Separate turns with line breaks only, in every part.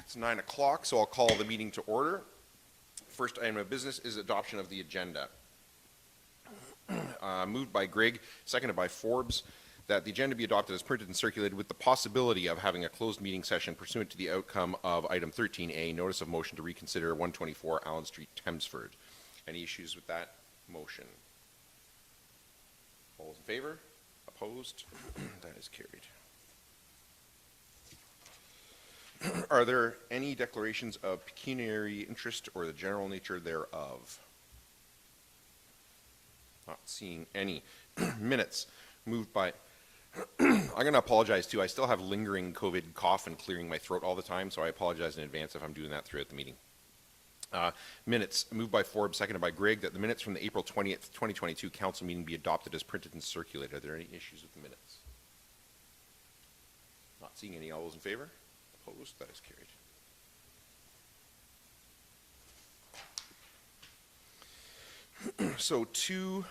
It's 9 o'clock, so I'll call the meeting to order. First item of business is adoption of the agenda. Moved by Greg, seconded by Forbes, that the agenda be adopted as printed and circulated with the possibility of having a closed meeting session pursuant to the outcome of item 13A, notice of motion to reconsider 124 Allen Street, Thamesford. Any issues with that motion? All those in favor? Opposed? That is carried. Are there any declarations of pecuniary interest or the general nature thereof? Not seeing any. Minutes. Moved by... I'm going to apologize too. I still have lingering COVID cough and clearing my throat all the time, so I apologize in advance if I'm doing that throughout the meeting. Minutes. Moved by Forbes, seconded by Greg, that the minutes from the April 20th, 2022 council meeting be adopted as printed and circulated. Are there any issues with the minutes? Not seeing any. All those in favor? Opposed? That is carried. So two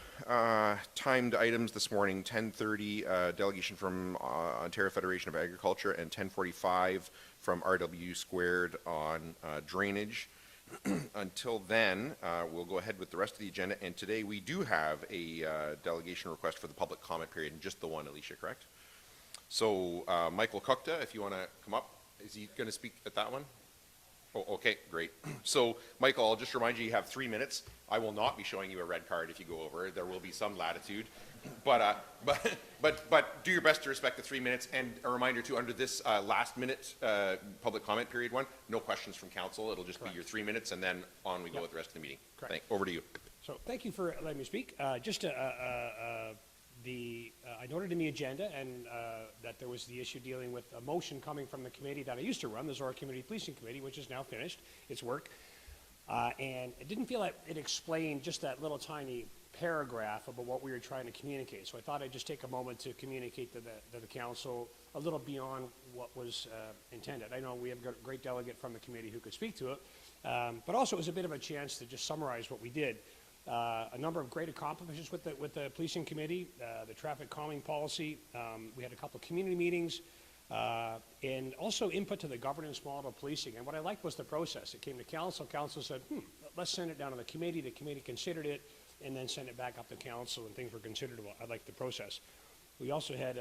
timed items this morning, 10:30 delegation from Ontario Federation of Agriculture and 10:45 from RW Squared on drainage. Until then, we'll go ahead with the rest of the agenda, and today we do have a delegation request for the public comment period, and just the one, Alicia, correct? So Michael Kukta, if you want to come up. Is he going to speak at that one? Oh, okay, great. So, Michael, I'll just remind you have 3 minutes. I will not be showing you a red card if you go over. There will be some latitude, but do your best to respect the 3 minutes. And a reminder too, under this last minute public comment period one, no questions from council. It'll just be your 3 minutes, and then on we go with the rest of the meeting. Over to you.
So, thank you for letting me speak. I noted in the agenda and that there was the issue dealing with a motion coming from the committee that I used to run, the Zorra Community Policing Committee, which is now finished its work. And it didn't feel like it explained just that little tiny paragraph about what we were trying to communicate. So I thought I'd just take a moment to communicate to the council a little beyond what was intended. I know we have got a great delegate from the committee who could speak to it, but also it was a bit of a chance to just summarize what we did. A number of great accomplishments with the policing committee, the traffic calming policy. We had a couple of community meetings, and also input to the governance model of policing. And what I liked was the process. It came to council. Council said, let's send it down to the committee. The committee considered it, and then send it back up to council, and things were considered. I liked the process. We also had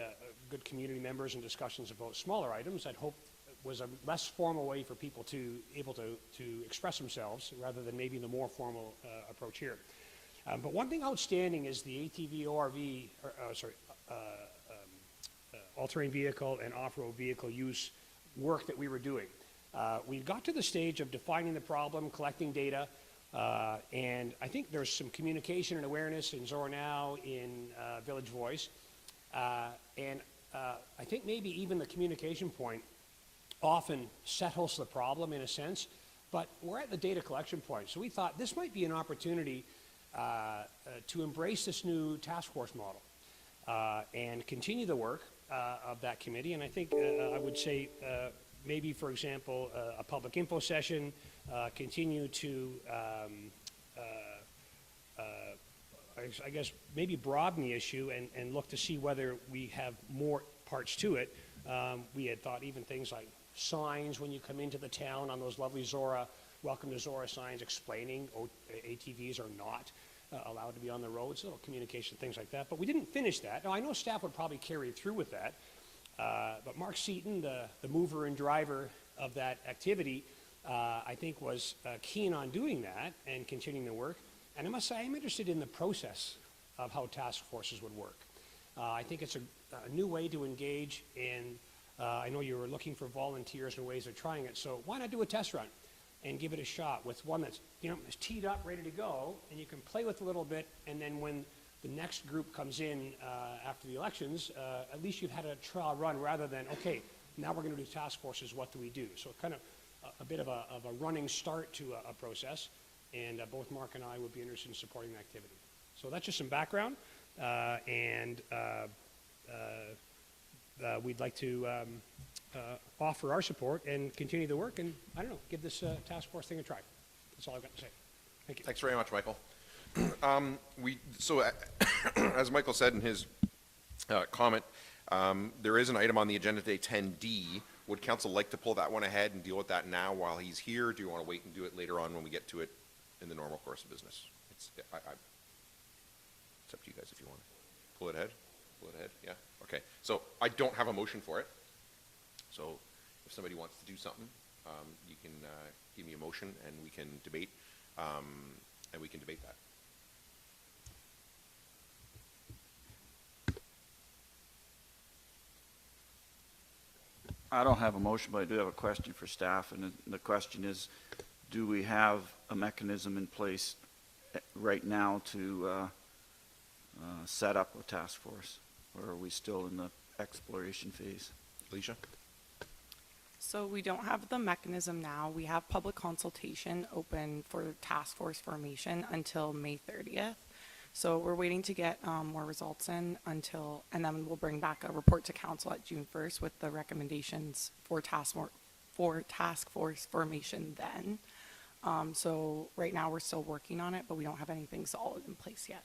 good community members and discussions about smaller items. I'd hope was a less formal way for people to able to express themselves rather than maybe the more formal approach here. But one thing outstanding is the ATV, ORV, all-terrain vehicle and off-road vehicle use work that we were doing. We got to the stage of defining the problem, collecting data, and I think there's some communication and awareness in Zorra now, in Village Voice, and I think maybe even the communication point often settles the problem in a sense, but we're at the data collection point. So we thought this might be an opportunity to embrace this new task force model and continue the work of that committee. And I think I would say maybe, for example, a public info session, continue to, I guess, maybe broaden the issue and look to see whether we have more parts to it. We had thought even things like signs when you come into the town on those lovely Zorra, welcome to Zorra signs explaining ATVs are not allowed to be on the roads, little communication, things like that. But we didn't finish that. Now, I know staff would probably carry through with that, but Mark Seaton, the mover and driver of that activity, I think was keen on doing that and continuing the work. And I must say, I'm interested in the process of how task forces would work. I think it's a new way to engage, and I know you were looking for volunteers and ways of trying it, so why not do a test run and give it a shot with one that's, is teed up, ready to go, and you can play with it a little bit, and then when the next group comes in after the elections, at least you've had a trial run rather than, okay, now we're going to do task forces, what do we do? So kind of a bit of a running start to a process, and both Mark and I would be interested in supporting the activity. So that's just some background, and we'd like to offer our support and continue the work and, I don't know, give this task force thing a try. That's all I've got to say. Thank you.
Thanks very much, Michael. As Michael said in his comment, there is an item on the agenda today, 10D, Would council like to pull that one ahead and deal with that now while he's here? Do you want to wait and do it later on when we get to it in the normal course of business? It's up to you guys if you want to. Pull it ahead? Pull it ahead, yeah? Okay, so I don't have a motion for it. So if somebody wants to do something, you can give me a motion and we can debate, that.
I don't have a motion, but I do have a question for staff, and the question is, do we have a mechanism in place right now to set up a task force, or are we still in the exploration phase?
Alicia?
So we don't have the mechanism now. We have public consultation open for task force formation until May 30th. So we're waiting to get more results in and then we'll bring back a report to council at June 1st with the recommendations for task force formation then. So right now we're still working on it, but we don't have anything solid in place yet.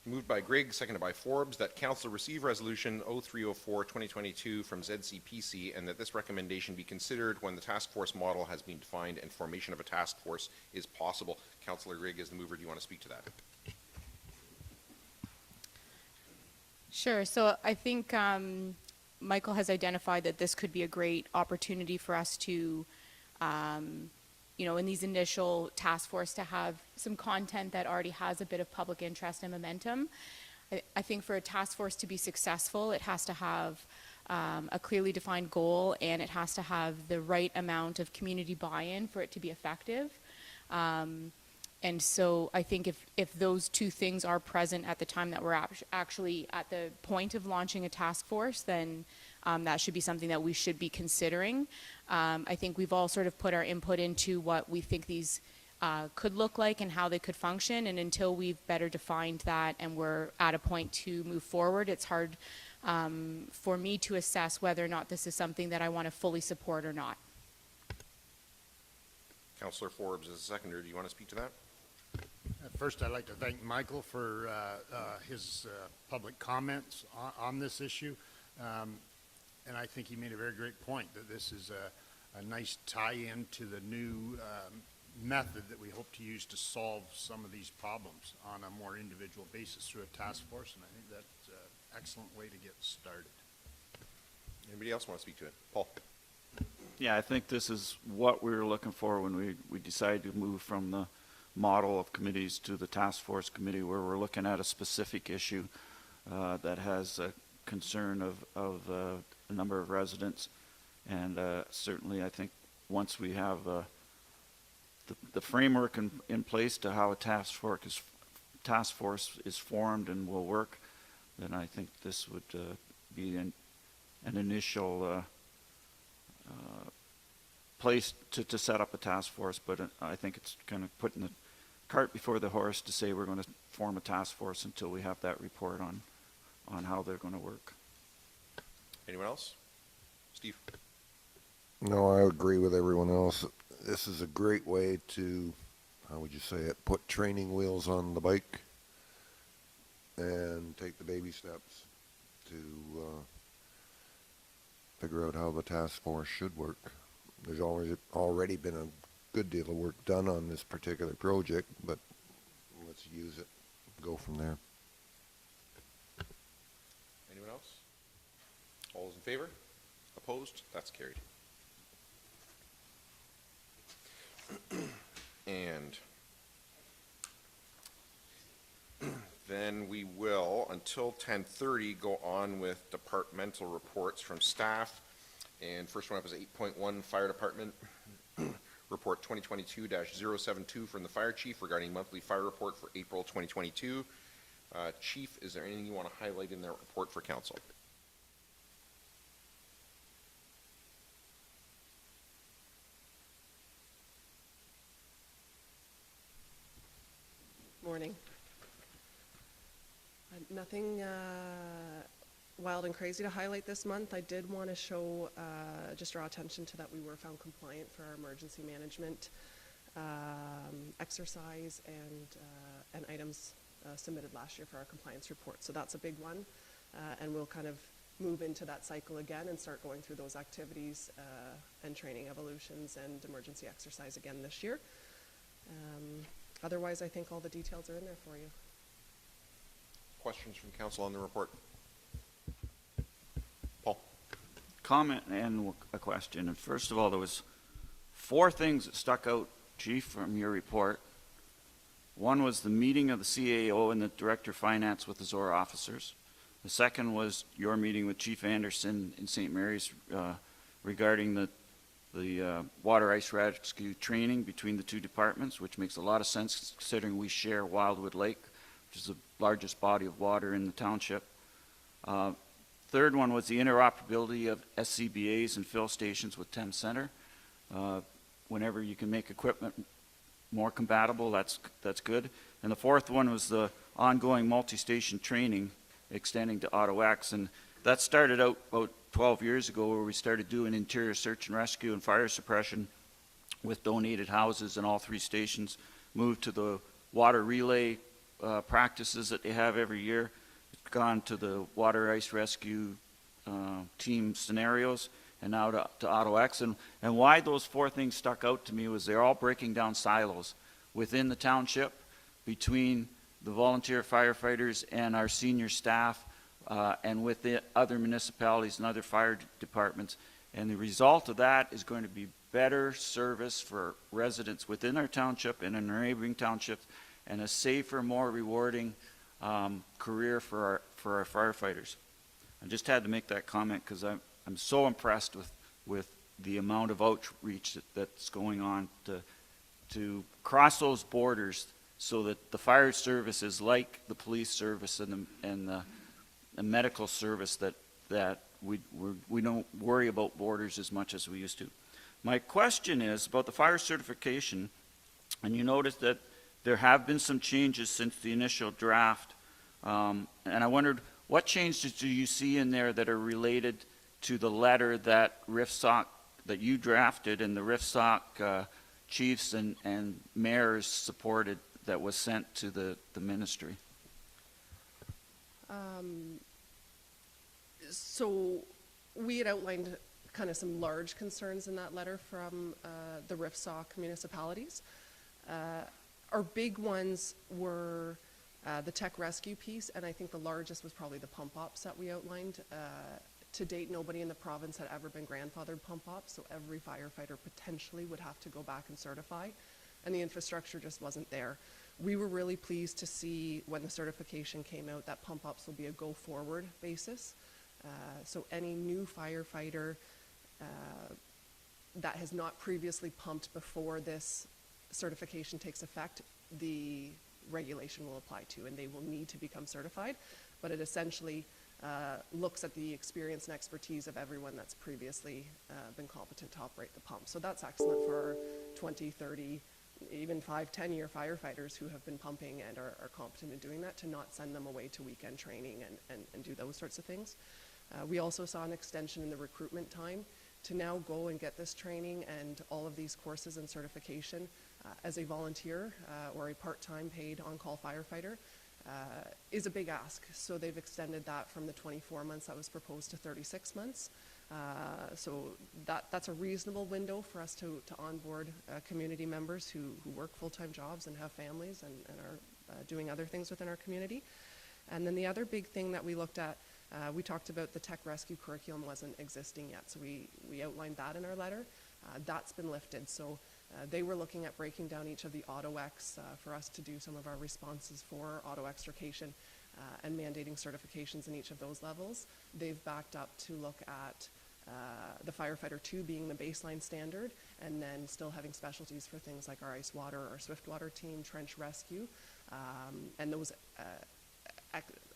Moved by Grigg, seconded by Forbes, that council receive resolution 0304-2022 from ZCPC and that this recommendation be considered when the task force model has been defined and formation of a task force is possible. Councillor Grigg, as the mover, do you want to speak to that?
Sure. So I think Michael has identified that this could be a great opportunity for us to in these initial task force to have some content that already has a bit of public interest and momentum. I think for a task force to be successful, it has to have a clearly defined goal and it has to have the right amount of community buy-in for it to be effective. And so I think if those two things are present at the time that we're actually at the point of launching a task force, then that should be something that we should be considering. I think we've all sort of put our input into what we think these could look like and how they could function, and until we've better defined that and we're at a point to move forward, it's hard for me to assess whether or not this is something that I want to fully support or not.
Councillor Forbes, as a seconder, do you want to speak to that?
First, I'd like to thank Michael for his public comments on this issue. And I think he made a very great point that this is a nice tie-in to the new method that we hope to use to solve some of these problems on a more individual basis through a task force, and I think that's an excellent way to get started.
Anybody else want to speak to it? Paul?
Yeah, I think this is what we were looking for when we decided to move from the model of committees to the task force committee, where we're looking at a specific issue that has a concern of a number of residents. And certainly I think once we have the framework in place to how a task force is formed and will work, then I think this would be an initial place to set up a task force. But I think it's kind of putting the cart before the horse to say we're going to form a task force until we have that report on how they're going to work.
Anyone else? Steve?
No, I agree with everyone else. This is a great way to, how would you say it, put training wheels on the bike and take the baby steps to figure out how the task force should work. There's already been a good deal of work done on this particular project, but let's use it, go from there.
Anyone else? All those in favor? Opposed? That's carried. And then we will, until 10:30, go on with departmental reports from staff. And first one up is 8.1 Fire Department Report 2022-072 from the Fire Chief regarding monthly fire report for April 2022. Chief, is there anything you want to highlight in that report for council?
Morning. Nothing wild and crazy to highlight this month. I did want to show, just draw attention to that we were found compliant for our emergency management exercise and items submitted last year for our compliance report. So that's a big one, and we'll kind of move into that cycle again and start going through those activities and training evolutions and emergency exercise again this year. Otherwise, I think all the details are in there for you.
Questions from council on the report? Paul?
Comment and a question. And first of all, there was 4 things that stuck out, Chief, from your report. One was the meeting of the CAO and the Director of Finance with the Zorra officers. The second was your meeting with Chief Anderson in St. Mary's regarding the water ice rescue training between the 2 departments, which makes a lot of sense considering we share Wildwood Lake, which is the largest body of water in the township. Third one was the interoperability of SCBAs and fill stations with Thames Center. Whenever you can make equipment more compatible, that's good. And the fourth one was the ongoing multi-station training extending to Auto X, and that started out about 12 years ago, where we started doing interior search and rescue and fire suppression with donated houses in all 3 stations, moved to the water relay practices that they have every year, gone to the water ice rescue team scenarios, and now to Auto X. And why those 4 things stuck out to me was they're all breaking down silos within the township, between the volunteer firefighters and our senior staff, and with the other municipalities and other fire departments. And the result of that is going to be better service for residents within our township and in our neighboring townships, and a safer, more rewarding career for our firefighters. I just had to make that comment because I'm so impressed with the amount of outreach that's going on to cross those borders, so that the fire service is like the police service and the medical service, that we don't worry about borders as much as we used to. My question is about the fire certification, and you noticed that there have been some changes since the initial draft, and I wondered what changes do you see in there that are related to the letter that RIFSOC, that you drafted and the RIFSOC chiefs and mayors supported, that was sent to the ministry?
So we had outlined kind of some large concerns in that letter from the RIFSOC municipalities. Our big ones were the tech rescue piece, and I think the largest was probably the pump ops that we outlined. To date, nobody in the province had ever been grandfathered pump ops, so every firefighter potentially would have to go back and certify, and the infrastructure just wasn't there. We were really pleased to see when the certification came out that pump ops will be a go-forward basis. So any new firefighter that has not previously pumped before this certification takes effect, the regulation will apply to, and they will need to become certified. But it essentially looks at the experience and expertise of everyone that's previously been competent to operate the pump. So that's excellent for our 20, 30, even 5, 10-year firefighters who have been pumping and are competent in doing that, to not send them away to weekend training and do those sorts of things. We also saw an extension in the recruitment time to now go and get this training and all of these courses and certification as a volunteer or a part-time paid on-call firefighter is a big ask. So they've extended that from the 24 months that was proposed to 36 months. So that's a reasonable window for us to onboard community members who work full-time jobs and have families and are doing other things within our community. And then the other big thing that we looked at, we talked about the tech rescue curriculum wasn't existing yet, so we outlined that in our letter. That's been lifted, so they were looking at breaking down each of the auto-X for us to do some of our responses for auto-extrication and mandating certifications in each of those levels. They've backed up to look at the Firefighter 2 being the baseline standard, and then still having specialties for things like our ice water, our swift water team, trench rescue, and those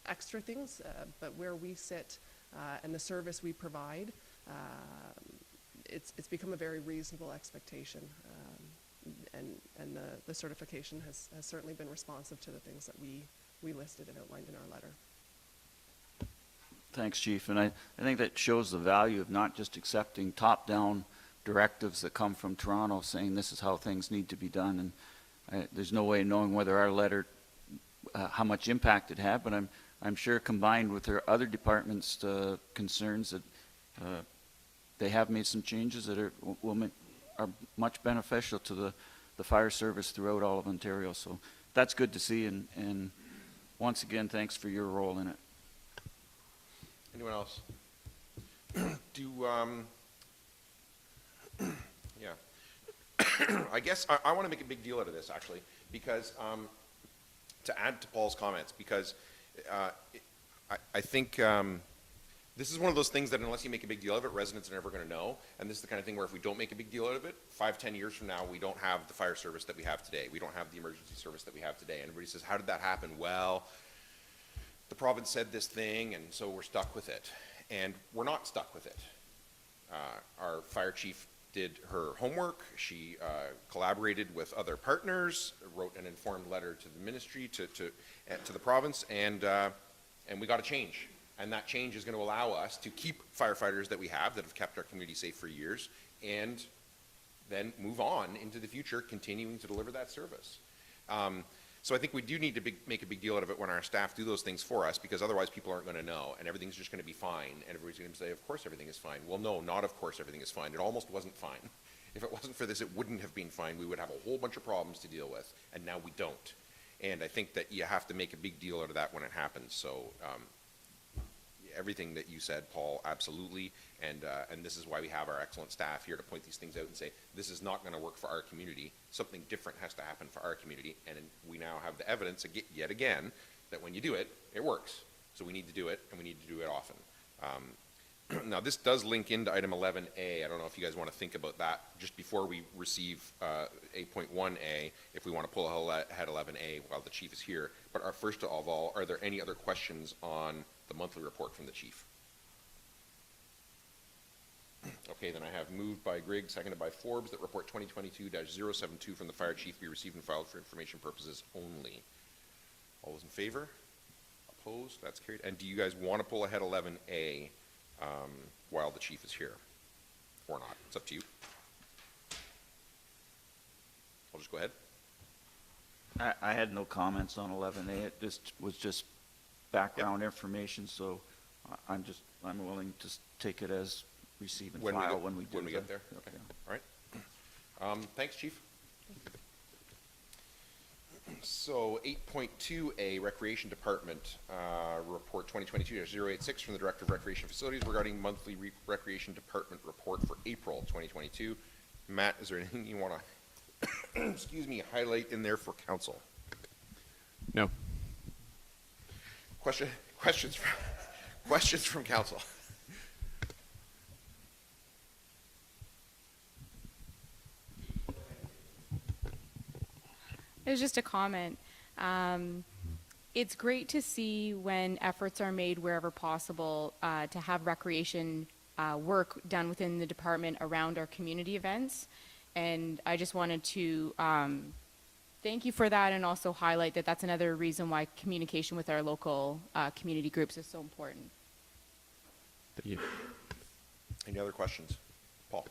extra things, but where we sit and the service we provide, it's become a very reasonable expectation, and the certification has certainly been responsive to the things that we listed and outlined in our letter.
Thanks, Chief. And I think that shows the value of not just accepting top-down directives that come from Toronto saying this is how things need to be done. And there's no way of knowing whether our letter, how much impact it had, but I'm sure combined with their other departments' concerns that they have made some changes that are much beneficial to the fire service throughout all of Ontario. So that's good to see, and once again, thanks for your role in it.
Anyone else? Yeah. I guess I want to make a big deal out of this, actually, because to add to Paul's comments, because I think this is one of those things that unless you make a big deal of it, residents are never going to know. And this is the kind of thing where if we don't make a big deal out of it, 5, 10 years from now, we don't have the fire service that we have today. We don't have the emergency service that we have today. And everybody says, how did that happen? Well, the province said this thing, and so we're stuck with it. And we're not stuck with it. Our fire chief did her homework. She collaborated with other partners, wrote an informed letter to the ministry, to the province, and we got a change. And that change is going to allow us to keep firefighters that we have kept our community safe for years, and then move on into the future, continuing to deliver that service. So I think we do need to make a big deal out of it when our staff do those things for us, because otherwise people aren't going to know, and everything's just going to be fine, and everybody's going to say, of course everything is fine. Well, no, not of course everything is fine. It almost wasn't fine. If it wasn't for this, it wouldn't have been fine. We would have a whole bunch of problems to deal with, and now we don't. And I think that you have to make a big deal out of that when it happens. So everything that you said, Paul, absolutely, and this is why we have our excellent staff here to point these things out and say, this is not going to work for our community. Something different has to happen for our community, and we now have the evidence yet again that when you do it, it works. So we need to do it, and we need to do it often. Now, this does link into item 11A. I don't know if you guys want to think about that just before we receive 8.1A, if we want to pull ahead 11A while the chief is here. But first of all, are there any other questions on the monthly report from the chief? Okay, then I have moved by Grigg, seconded by Forbes, that report 2022-072 from the fire chief be received and filed for information purposes only. All those in favor? Opposed? That's carried. And do you guys want to pull ahead 11A while the chief is here, or not? It's up to you. I'll just go ahead.
I had no comments on 11A. It was just background information, so I'm willing to take it as receive and file when we get there.
Okay, all right. Thanks, Chief. So 8.2A, Recreation Department, Report 2022-086 from the Director of Recreation Facilities regarding monthly Recreation Department report for April 2022. Matt, is there anything you want to, excuse me, highlight in there for council?
No.
Questions from council?
It was just a comment. It's great to see when efforts are made wherever possible to have recreation work done within the department around our community events. And I just wanted to thank you for that and also highlight that that's another reason why communication with our local community groups is so important.
Thank you.
Any other questions? Paul?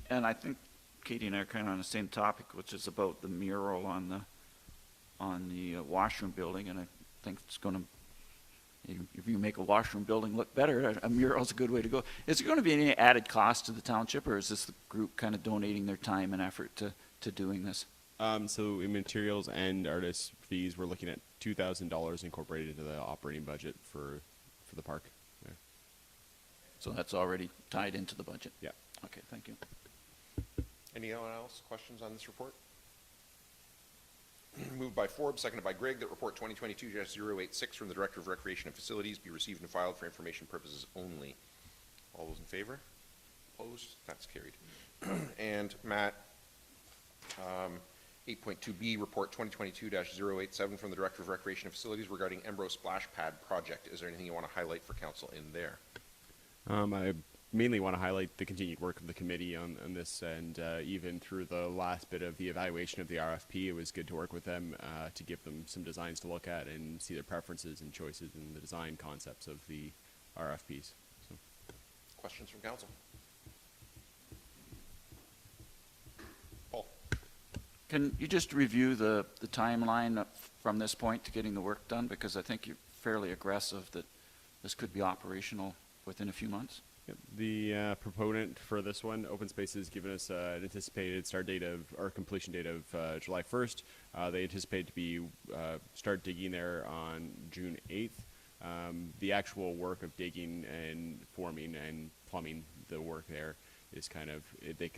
And I think Katie and I are kind of on the same topic, which is about the mural on the washroom building, and I think it's going to, if you make a washroom building look better, a mural's a good way to go. Is there going to be any added cost to the township, or is this the group kind of donating their time and effort to doing this?
So in materials and artist fees, we're looking at $2,000 incorporated into the operating budget for the park. Yeah.
So that's already tied into the budget?
Yeah.
Okay, thank you.
Anyone else? Questions on this report? Moved by Forbes, seconded by Gregg, that report 2022-086 from the Director of Recreation and Facilities be received and filed for information purposes only. All those in favor? Opposed? That's carried. And Matt, 8.2B, report 2022-087 from the Director of Recreation and Facilities regarding Embro Splash Pad project. Is there anything you want to highlight for council in there?
I mainly want to highlight the continued work of the committee on this, and even through the last bit of the evaluation of the RFP, it was good to work with them to give them some designs to look at and see their preferences and choices in the design concepts of the RFPs. So.
Questions from council? Paul?
Can you just review the timeline from this point to getting the work done? Because I think you're fairly aggressive that this could be operational within a few months.
Yep. The proponent for this one, Open Space, has given us an anticipated start date of, or completion date of July 1st. They anticipate to be start digging there on June 8th. The actual work of digging and forming and plumbing the work there is kind of, they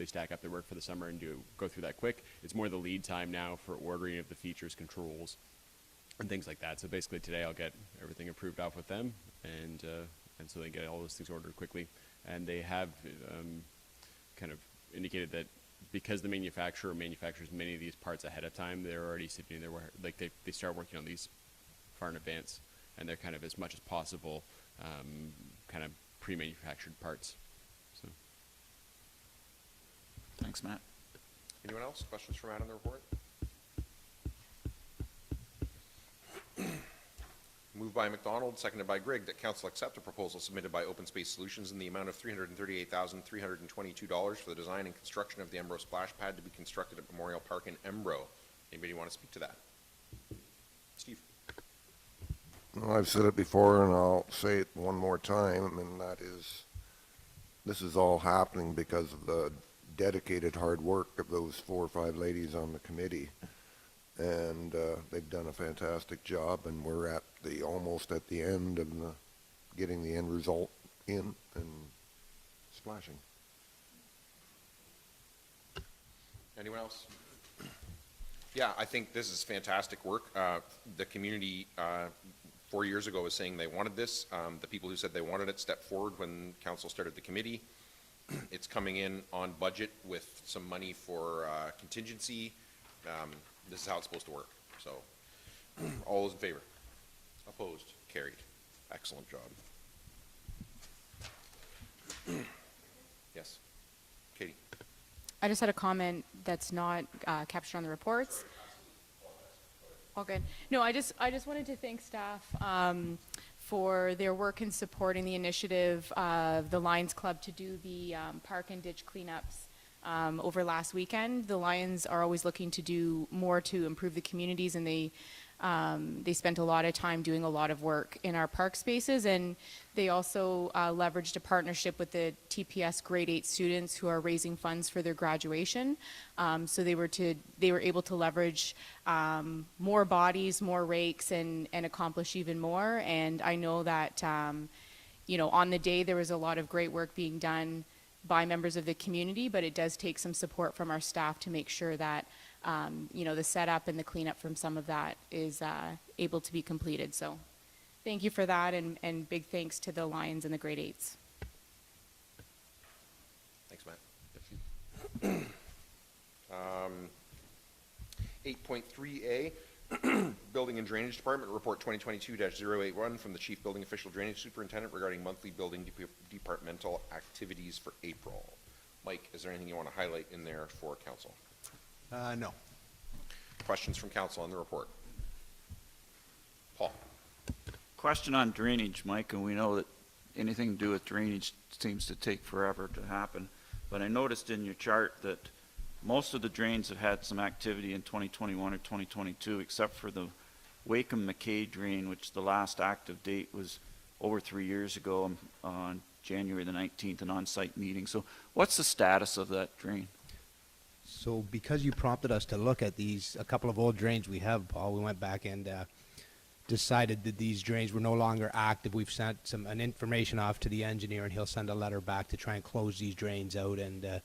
stack up their work for the summer and go through that quick. It's more the lead time now for ordering of the features, controls, and things like that. So basically today I'll get everything approved off with them, and so they get all those things ordered quickly. And they have kind of indicated that because the manufacturer manufactures many of these parts ahead of time, they're already sitting there, like they start working on these far in advance, and they're kind of as much as possible kind of pre-manufactured parts. So.
Thanks, Matt.
Anyone else? Questions for Matt on the report? Moved by McDonald, seconded by Gregg, that council accept a proposal submitted by Open Space Solutions in the amount of $338,322 for the design and construction of the Embro Splash Pad to be constructed at Memorial Park in Embro. Anybody want to speak to that? Steve?
Well, I've said it before and I'll say it one more time, and that is, this is all happening because of the dedicated hard work of those 4 or 5 ladies on the committee. And they've done a fantastic job, and we're at almost at the end of getting the end result in and splashing.
Anyone else? Yeah, I think this is fantastic work. The community 4 years ago was saying they wanted this. The people who said they wanted it stepped forward when council started the committee. It's coming in on budget with some money for contingency. This is how it's supposed to work. So, all those in favor? Opposed? Carried. Excellent job. Yes. Katie?
I just had a comment that's not captured on the reports. All good. No, I just wanted to thank staff for their work in supporting the initiative of the Lions Club to do the park and ditch cleanups over last weekend. The Lions are always looking to do more to improve the communities, and they They spent a lot of time doing a lot of work in our park spaces, and they also leveraged a partnership with the TPS grade 8 students who are raising funds for their graduation. So they were able to leverage more bodies, more rakes, and accomplish even more. And I know that on the day there was a lot of great work being done by members of the community, but it does take some support from our staff to make sure that the setup and the cleanup from some of that is able to be completed. So thank you for that, and big thanks to the Lions and the grade 8s.
Thanks, Matt. 8.3A, Building and Drainage Department, Report 2022-081 from the Chief Building Official Drainage Superintendent regarding monthly building departmental activities for April. Mike, is there anything you want to highlight in there for council?
No.
Questions from council on the report? Paul?
Question on drainage, Mike, and we know that anything to do with drainage seems to take forever to happen. But I noticed in your chart that most of the drains have had some activity in 2021 or 2022, except for the Wakeham McKay drain, which the last active date was over 3 years ago on January the 19th, an on-site meeting. So what's the status of that drain?
So because you prompted us to look at a couple of old drains we have, Paul, we went back and decided that these drains were no longer active. We've sent an information off to the engineer, and he'll send a letter back to try and close these drains out, and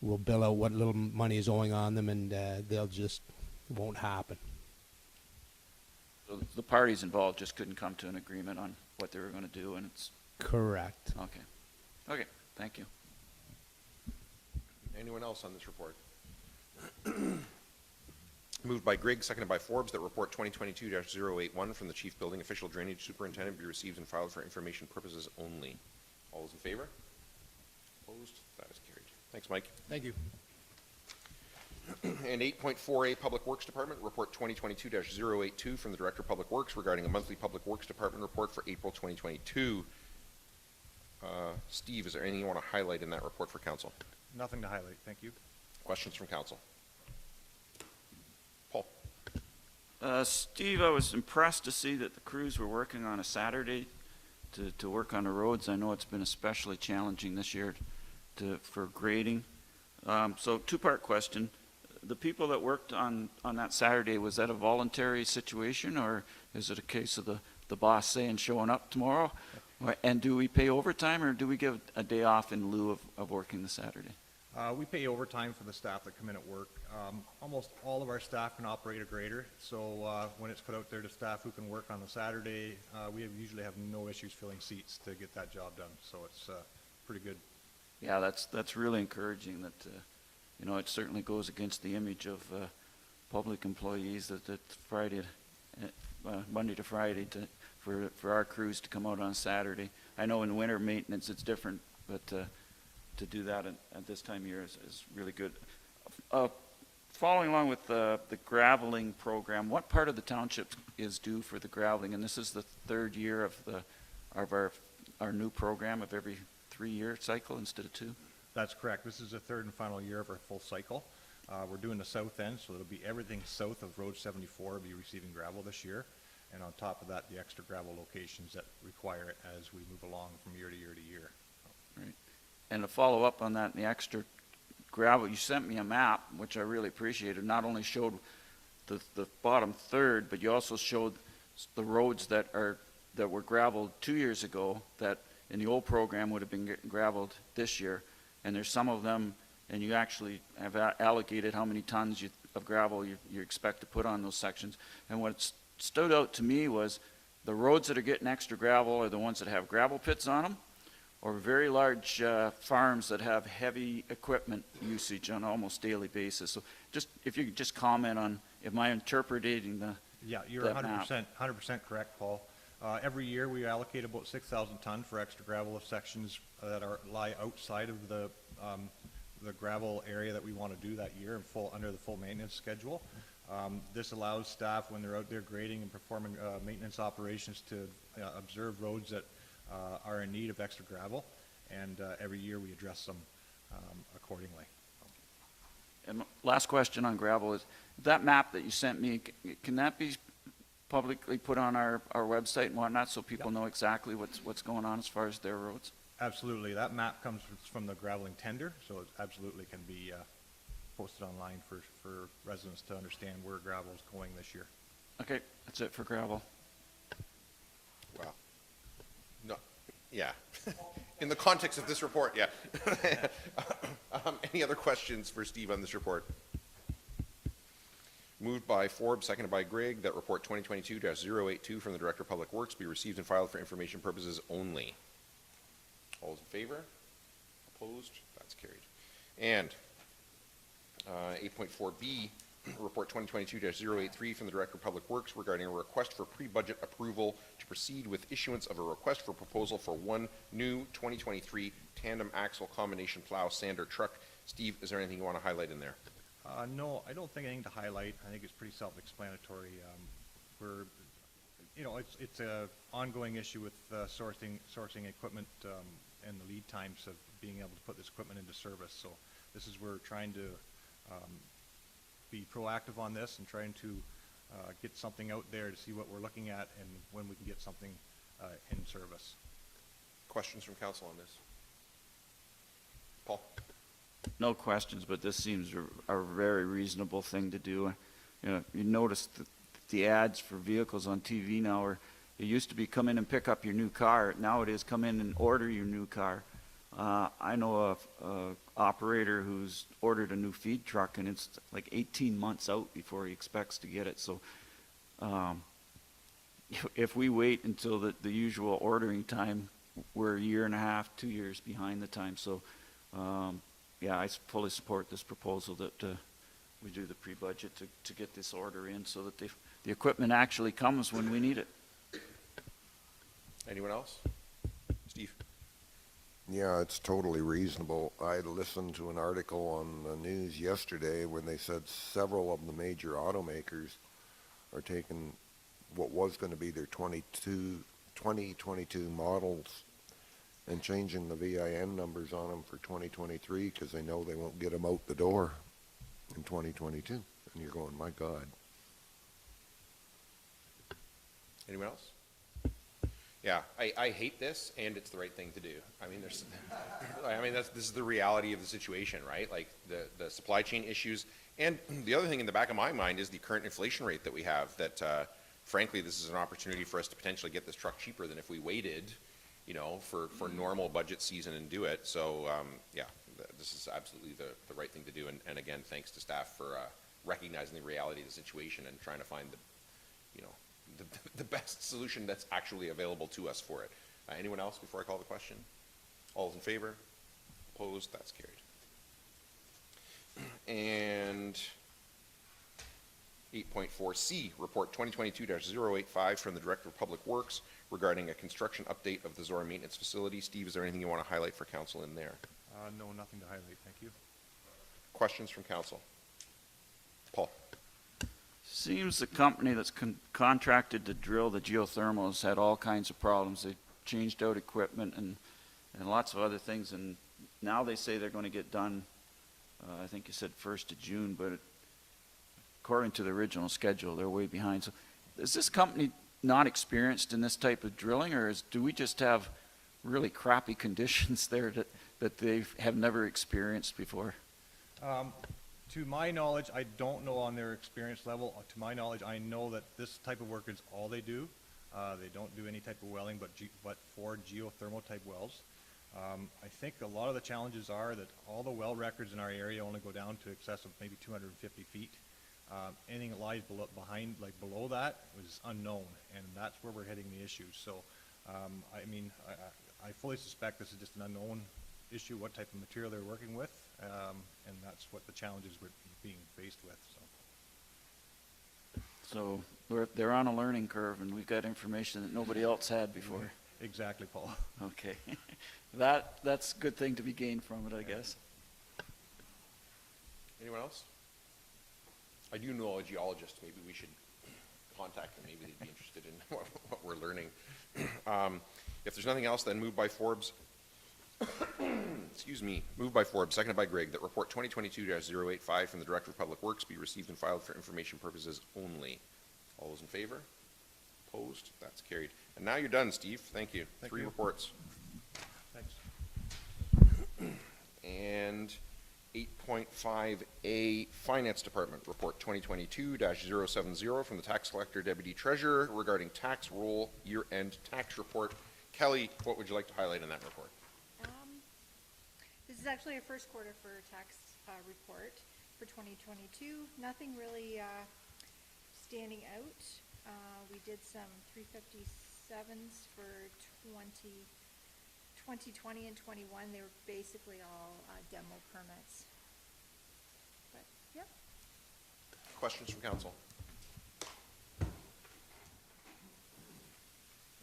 we'll bill out what little money is owing on them, and it won't happen.
So the parties involved just couldn't come to an agreement on what they were going to do, and it's...
Correct.
Okay, thank you.
Anyone else on this report? Moved by Grigg, seconded by Forbes, that report 2022-081 from the Chief Building Official Drainage Superintendent be received and filed for information purposes only. All those in favor? Opposed? That is carried. Thanks, Mike.
Thank you.
And 8.4A, Public Works Department, report 2022-082 from the Director of Public Works regarding a monthly Public Works Department report for April 2022. Steve, is there anything you want to highlight in that report for council?
Nothing to highlight, thank you.
Questions from council? Paul?
Steve, I was impressed to see that the crews were working on a Saturday to work on the roads. I know it's been especially challenging this year for grading. So two-part question. The people that worked on that Saturday, was that a voluntary situation, or is it a case of the boss saying showing up tomorrow? And do we pay overtime, or do we give a day off in lieu of working the Saturday?
We pay overtime for the staff that come in at work. Almost all of our staff can operate a grader, so when it's put out there to staff who can work on the Saturday, we usually have no issues filling seats to get that job done, so it's pretty good.
Yeah, that's really encouraging. That it certainly goes against the image of public employees that Friday, Monday to Friday, for our crews to come out on Saturday. I know in winter maintenance it's different, but to do that at this time of year is really good. Following along with the graveling program, what part of the township is due for the graveling? And this is the third year of our new program of every 3-year cycle instead of 2?
That's correct. This is the third and final year of our full cycle. We're doing the south end, so it'll be everything south of Road 74 will be receiving gravel this year. And on top of that, the extra gravel locations that require it as we move along from year to year to year.
Right. And to follow up on that, the extra gravel, you sent me a map, which I really appreciated. Not only showed the bottom third, but you also showed the roads that were graveled 2 years ago that in the old program would have been graveled this year. And there's some of them, and you actually have allocated how many tons of gravel you expect to put on those sections. And what stood out to me was the roads that are getting extra gravel are the ones that have gravel pits on them, or very large farms that have heavy equipment usage on an almost daily basis. So just if you could just comment on, am I interpreting
Yeah, you're 100% correct, Paul. Every year we allocate about 6,000 ton for extra gravel of sections that lie outside of the gravel area that we want to do that year and under the full maintenance schedule. This allows staff, when they're out there grading and performing maintenance operations, to observe roads that are in need of extra gravel, and every year we address them accordingly.
And last question on gravel is, that map that you sent me, can that be publicly put on our website and whatnot, so people know exactly what's going on as far as their roads?
Absolutely. That map comes from the graveling tender, so it absolutely can be posted online for residents to understand where gravel is going this year.
Okay, that's it for gravel.
Wow. No, yeah. In the context of this report, yeah. Any other questions for Steve on this report? Moved by Forbes, seconded by Grigg, that report 2022-082 from the Director of Public Works be received and filed for information purposes only. All those in favor? Opposed? That's carried. And 8.4B, report 2022-083 from the Director of Public Works regarding a request for pre-budget approval to proceed with issuance of a request for proposal for one new 2023 Tandem Axle combination plow sander truck. Steve, is there anything you want to highlight in there?
No, I don't think anything to highlight. I think it's pretty self-explanatory. It's a ongoing issue with sourcing equipment and the lead times of being able to put this equipment into service. So this is, we're trying to be proactive on this and trying to get something out there to see what we're looking at and when we can get something in service.
Questions from council on this? Paul?
No questions, but this seems a very reasonable thing to do. You know, you notice the ads for vehicles on TV now are, it used to be come in and pick up your new car. Now it is come in and order your new car. I know a operator who's ordered a new feed truck, and it's like 18 months out before he expects to get it. So if we wait until the usual ordering time, we're a year and a half, 2 years behind the time. So yeah, I fully support this proposal that we do the pre-budget to get this order in so that the equipment actually comes when we need it.
Anyone else? Steve?
Yeah, it's totally reasonable. I listened to an article on the news yesterday when they said several of the major automakers are taking what was going to be their 2022 models and changing the VIN numbers on them for 2023 because they know they won't get them out the door in 2022. And you're going, my God.
Anyone else? Yeah, I hate this, and it's the right thing to do. I mean, this is the reality of the situation, right? Like the supply chain issues, and the other thing in the back of my mind is the current inflation rate that we have. That frankly, this is an opportunity for us to potentially get this truck cheaper than if we waited, you know, for normal budget season and do it. So yeah, this is absolutely the right thing to do. And again, thanks to staff for recognizing the reality of the situation and trying to find the best solution that's actually available to us for it. Anyone else before I call the question? All those in favor? Opposed? That's carried. And 8.4C, report 2022-085 from the Director of Public Works regarding a construction update of the Zorra maintenance facility. Steve, is there anything you want to highlight for council in there?
No, nothing to highlight. Thank you.
Questions from council? Paul?
Seems the company that's contracted to drill the geothermal has had all kinds of problems. They changed out equipment and lots of other things, and now they say they're going to get done, I think you said 1st of June, but according to the original schedule, they're way behind. So is this company not experienced in this type of drilling, or do we just have really crappy conditions there that they have never experienced before?
To my knowledge, I don't know on their experience level. To my knowledge, I know that this type of work is all they do. They don't do any type of welling but for geothermal type wells. I think a lot of the challenges are that all the well records in our area only go down to excess of maybe 250 feet. Anything that lies below that is unknown, and that's where we're hitting the issue. So, I fully suspect this is just an unknown issue, what type of material they're working with, and that's what the challenges we're being faced with.
So they're on a learning curve, and we've got information that nobody else had before.
Exactly, Paul.
Okay. That's a good thing to be gained from it, I guess.
Anyone else? I do know a geologist. Maybe we should contact them. Maybe they'd be interested in what we're learning. If there's nothing else, then moved by Forbes. Excuse me. Moved by Forbes, seconded by Grigg, that report 2022-085 from the Director of Public Works be received and filed for information purposes only. All those in favor? Opposed? That's carried. And now you're done, Steve. Thank you.
Thank
3
you.
reports.
Thanks.
And 8.5A, Finance Department, Report 2022-070 from the Tax Collector Deputy Treasurer regarding tax roll year-end tax report. Kelly, what would you like to highlight in that report?
This is actually a first quarter for tax report for 2022. Nothing really standing out. We did some 357s for 2020 and 21. They were basically all demo permits. But, yeah.
Questions from council?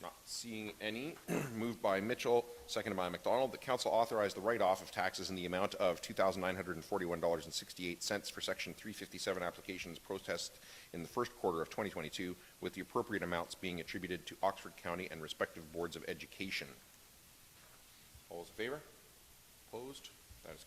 Not seeing any. Moved by Mitchell, seconded by McDonald, that council authorize the write-off of taxes in the amount of $2,941.68 for Section 357 applications processed in the first quarter of 2022, with the appropriate amounts being attributed to Oxford County and respective boards of education. All those in favor? Opposed? That is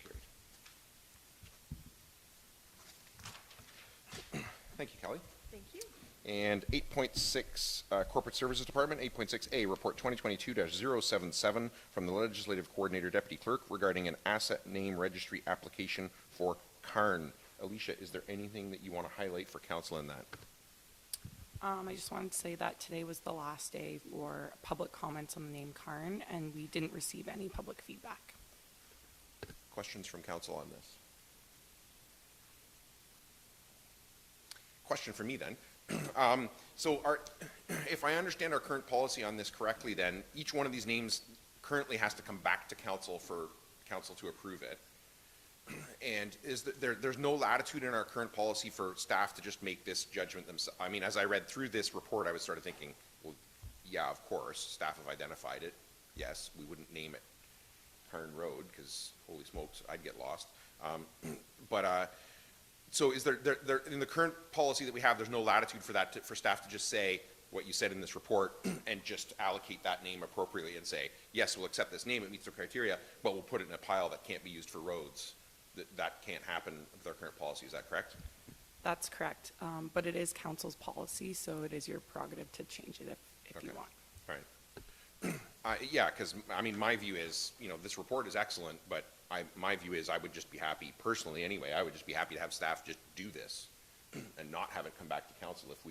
carried. Thank you, Kelly.
Thank you.
And 8.6, Corporate Services Department, 8.6A, Report 2022-077 from the Legislative Coordinator Deputy Clerk regarding an asset name registry application for Karn. Alicia, is there anything that you want to highlight for council in that?
I just wanted to say that today was the last day for public comments on the name Karn, and we didn't receive any public feedback.
Questions from council on this? Question for me then. If I understand our current policy on this correctly, then each one of these names currently has to come back to council for council to approve it. And there's no latitude in our current policy for staff to just make this judgment themselves. I mean, as I read through this report, I was sort of thinking, well, yeah, of course, staff have identified it. Yes, we wouldn't name it Karn Road because holy smokes, I'd get lost. So is there in the current policy that we have, there's no latitude for that, for staff to just say what you said in this report and just allocate that name appropriately and say, yes, we'll accept this name, it meets the criteria, but we'll put it in a pile that can't be used for roads. That can't happen with our current policy, is that correct?
That's correct, but it is council's policy, so it is your prerogative to change it if you want.
All right. Yeah, because, I mean, my view is, this report is excellent, but my view is I would just be happy, personally anyway, I would just be happy to have staff just do this and not have it come back to council. If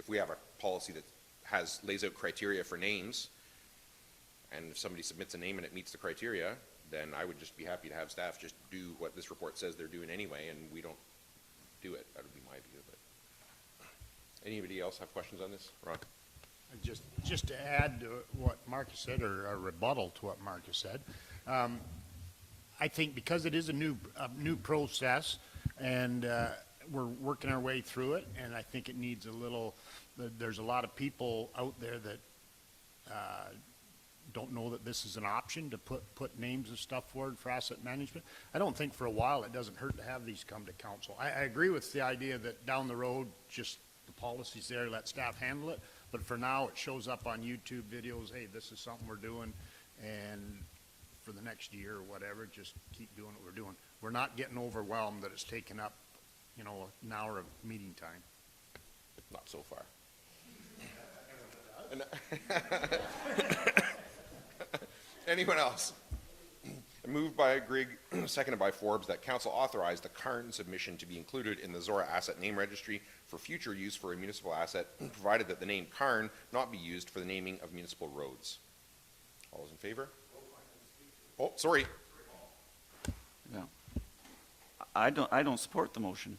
we have a policy that lays out criteria for names, and if somebody submits a name and it meets the criteria, then I would just be happy to have staff just do what this report says they're doing anyway, and we don't do it. That would be my view. But anybody else have questions on this? Ron?
Just to add to what Marcus said, or a rebuttal to what Marcus said, I think because it is a new process, and we're working our way through it, and I think it needs there's a lot of people out there that don't know that this is an option to put names and stuff forward for asset management. I don't think for a while it doesn't hurt to have these come to council. I agree with the idea that down the road, just the policy's there, let staff handle it. But for now, it shows up on YouTube videos, hey, this is something we're doing, and for the next year or whatever, just keep doing what we're doing. We're not getting overwhelmed that it's taken up, an hour of meeting time.
Not so far. Anyone else? Moved by Grigg, seconded by Forbes, that council authorize the Karn submission to be included in the Zorra Asset Name Registry for future use for a municipal asset, provided that the name Karn not be used for the naming of municipal roads. All those in favor? Oh, sorry.
Yeah. I don't support the motion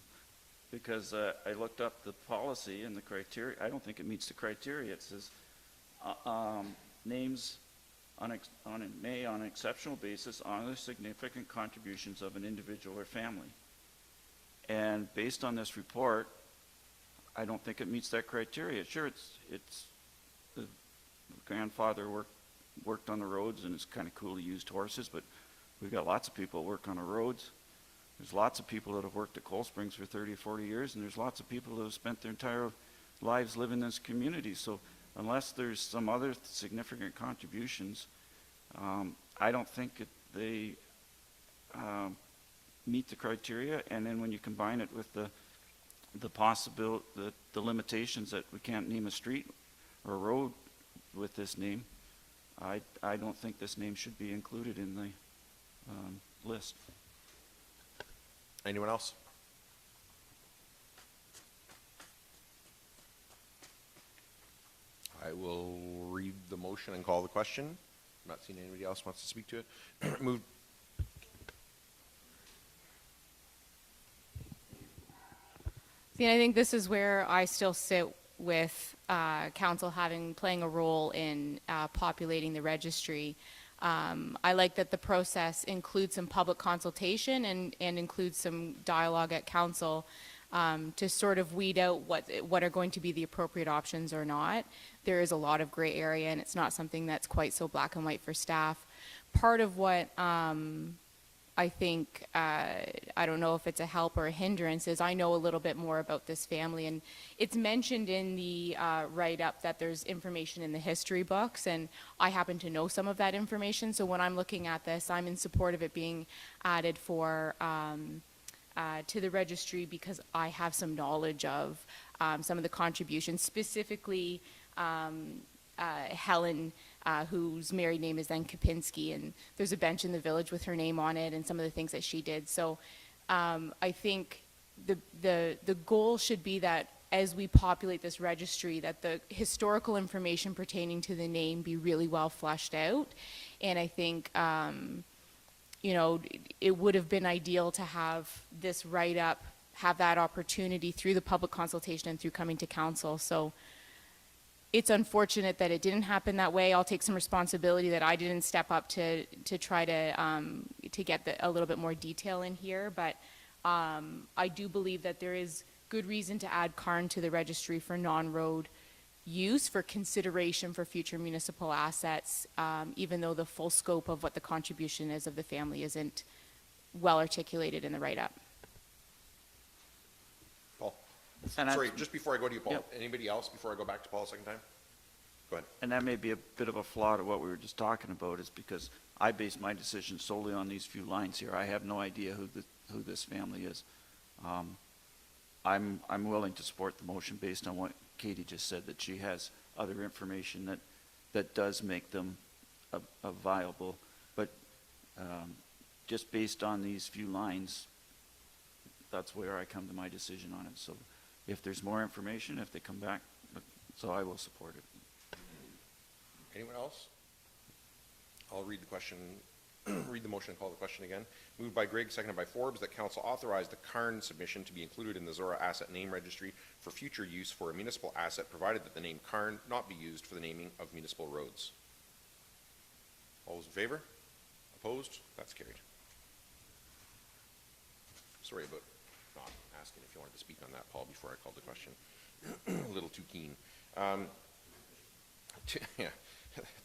because I looked up the policy and the criteria. I don't think it meets the criteria. It says names on an exceptional basis honor the significant contributions of an individual or family. And based on this report, I don't think it meets that criteria. Sure, it's the grandfather worked on the roads, and it's kind of cool to use horses, but we've got lots of people who work on the roads. There's lots of people that have worked at Cold Springs for 30 or 40 years, and there's lots of people that have spent their entire lives living in this community. So unless there's some other significant contributions, I don't think they meet the criteria. And then when you combine it with the possibility, the limitations that we can't name a street or road with this name, I don't think this name should be included in the list.
Anyone else? I will read the motion and call the question. I'm not seeing anybody else wants to speak to it. Move.
See, I think this is where I still sit with council playing a role in populating the registry. I like that the process includes some public consultation and includes some dialogue at council to sort of weed out what are going to be the appropriate options or not. There is a lot of gray area, and it's not something that's quite so black and white for staff. Part of what I think, I don't know if it's a help or a hindrance, is I know a little bit more about this family, and it's mentioned in the write-up that there's information in the history books, and I happen to know some of that information, so when I'm looking at this, I'm in support of it being added for to the registry because I have some knowledge of some of the contributions, specifically Helen, whose married name is then Kapinski, and there's a bench in the village with her name on it and some of the things that she did. So I think the goal should be that as we populate this registry, that the historical information pertaining to the name be really well fleshed out. And I think, you know, it would have been ideal to have this write-up, have that opportunity through the public consultation and through coming to council. So it's unfortunate that it didn't happen that way. I'll take some responsibility that I didn't step up to try to get a little bit more detail in here. But I do believe that there is good reason to add Karn to the registry for non-road use for consideration for future municipal assets, even though the full scope of what the contribution is of the family isn't well articulated in the write-up.
Paul.
And
Sorry, just before I go to you, Paul,
Yep.
anybody else before I go back to Paul a second time? Go ahead.
And that may be a bit of a flaw to what we were just talking about, is because I base my decision solely on these few lines here. I have no idea who this family is. I'm willing to support the motion based on what Katie just said, that she has other information that does make them a viable. But just based on these few lines, that's where I come to my decision on it. So if there's more information, if they come back, so I will support it.
Anyone else? I'll read the question, read the motion and call the question again. Moved by Greg, seconded by Forbes, that council authorize the Karn submission to be included in the Zorra Asset Name Registry for future use for a municipal asset, provided that the name Karn not be used for the naming of municipal roads. All those in favor? Opposed? That's carried. Sorry about not asking if you wanted to speak on that, Paul, before I called the question. A little too keen.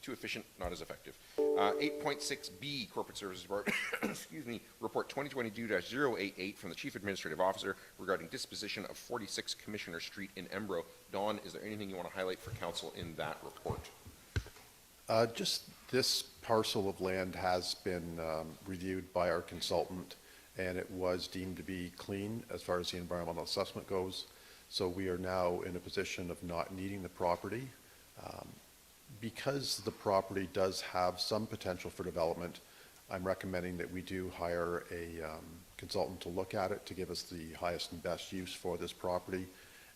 Too efficient, not as effective. 8.6B, Corporate Services Report, excuse me, Report 2022-088 from the Chief Administrative Officer regarding disposition of 46 Commissioner Street in Embro. Dawn, is there anything you want to highlight for council in that report?
Just this parcel of land has been reviewed by our consultant, and it was deemed to be clean as far as the environmental assessment goes. So we are now in a position of not needing the property. Because the property does have some potential for development, I'm recommending that we do hire a consultant to look at it to give us the highest and best use for this property.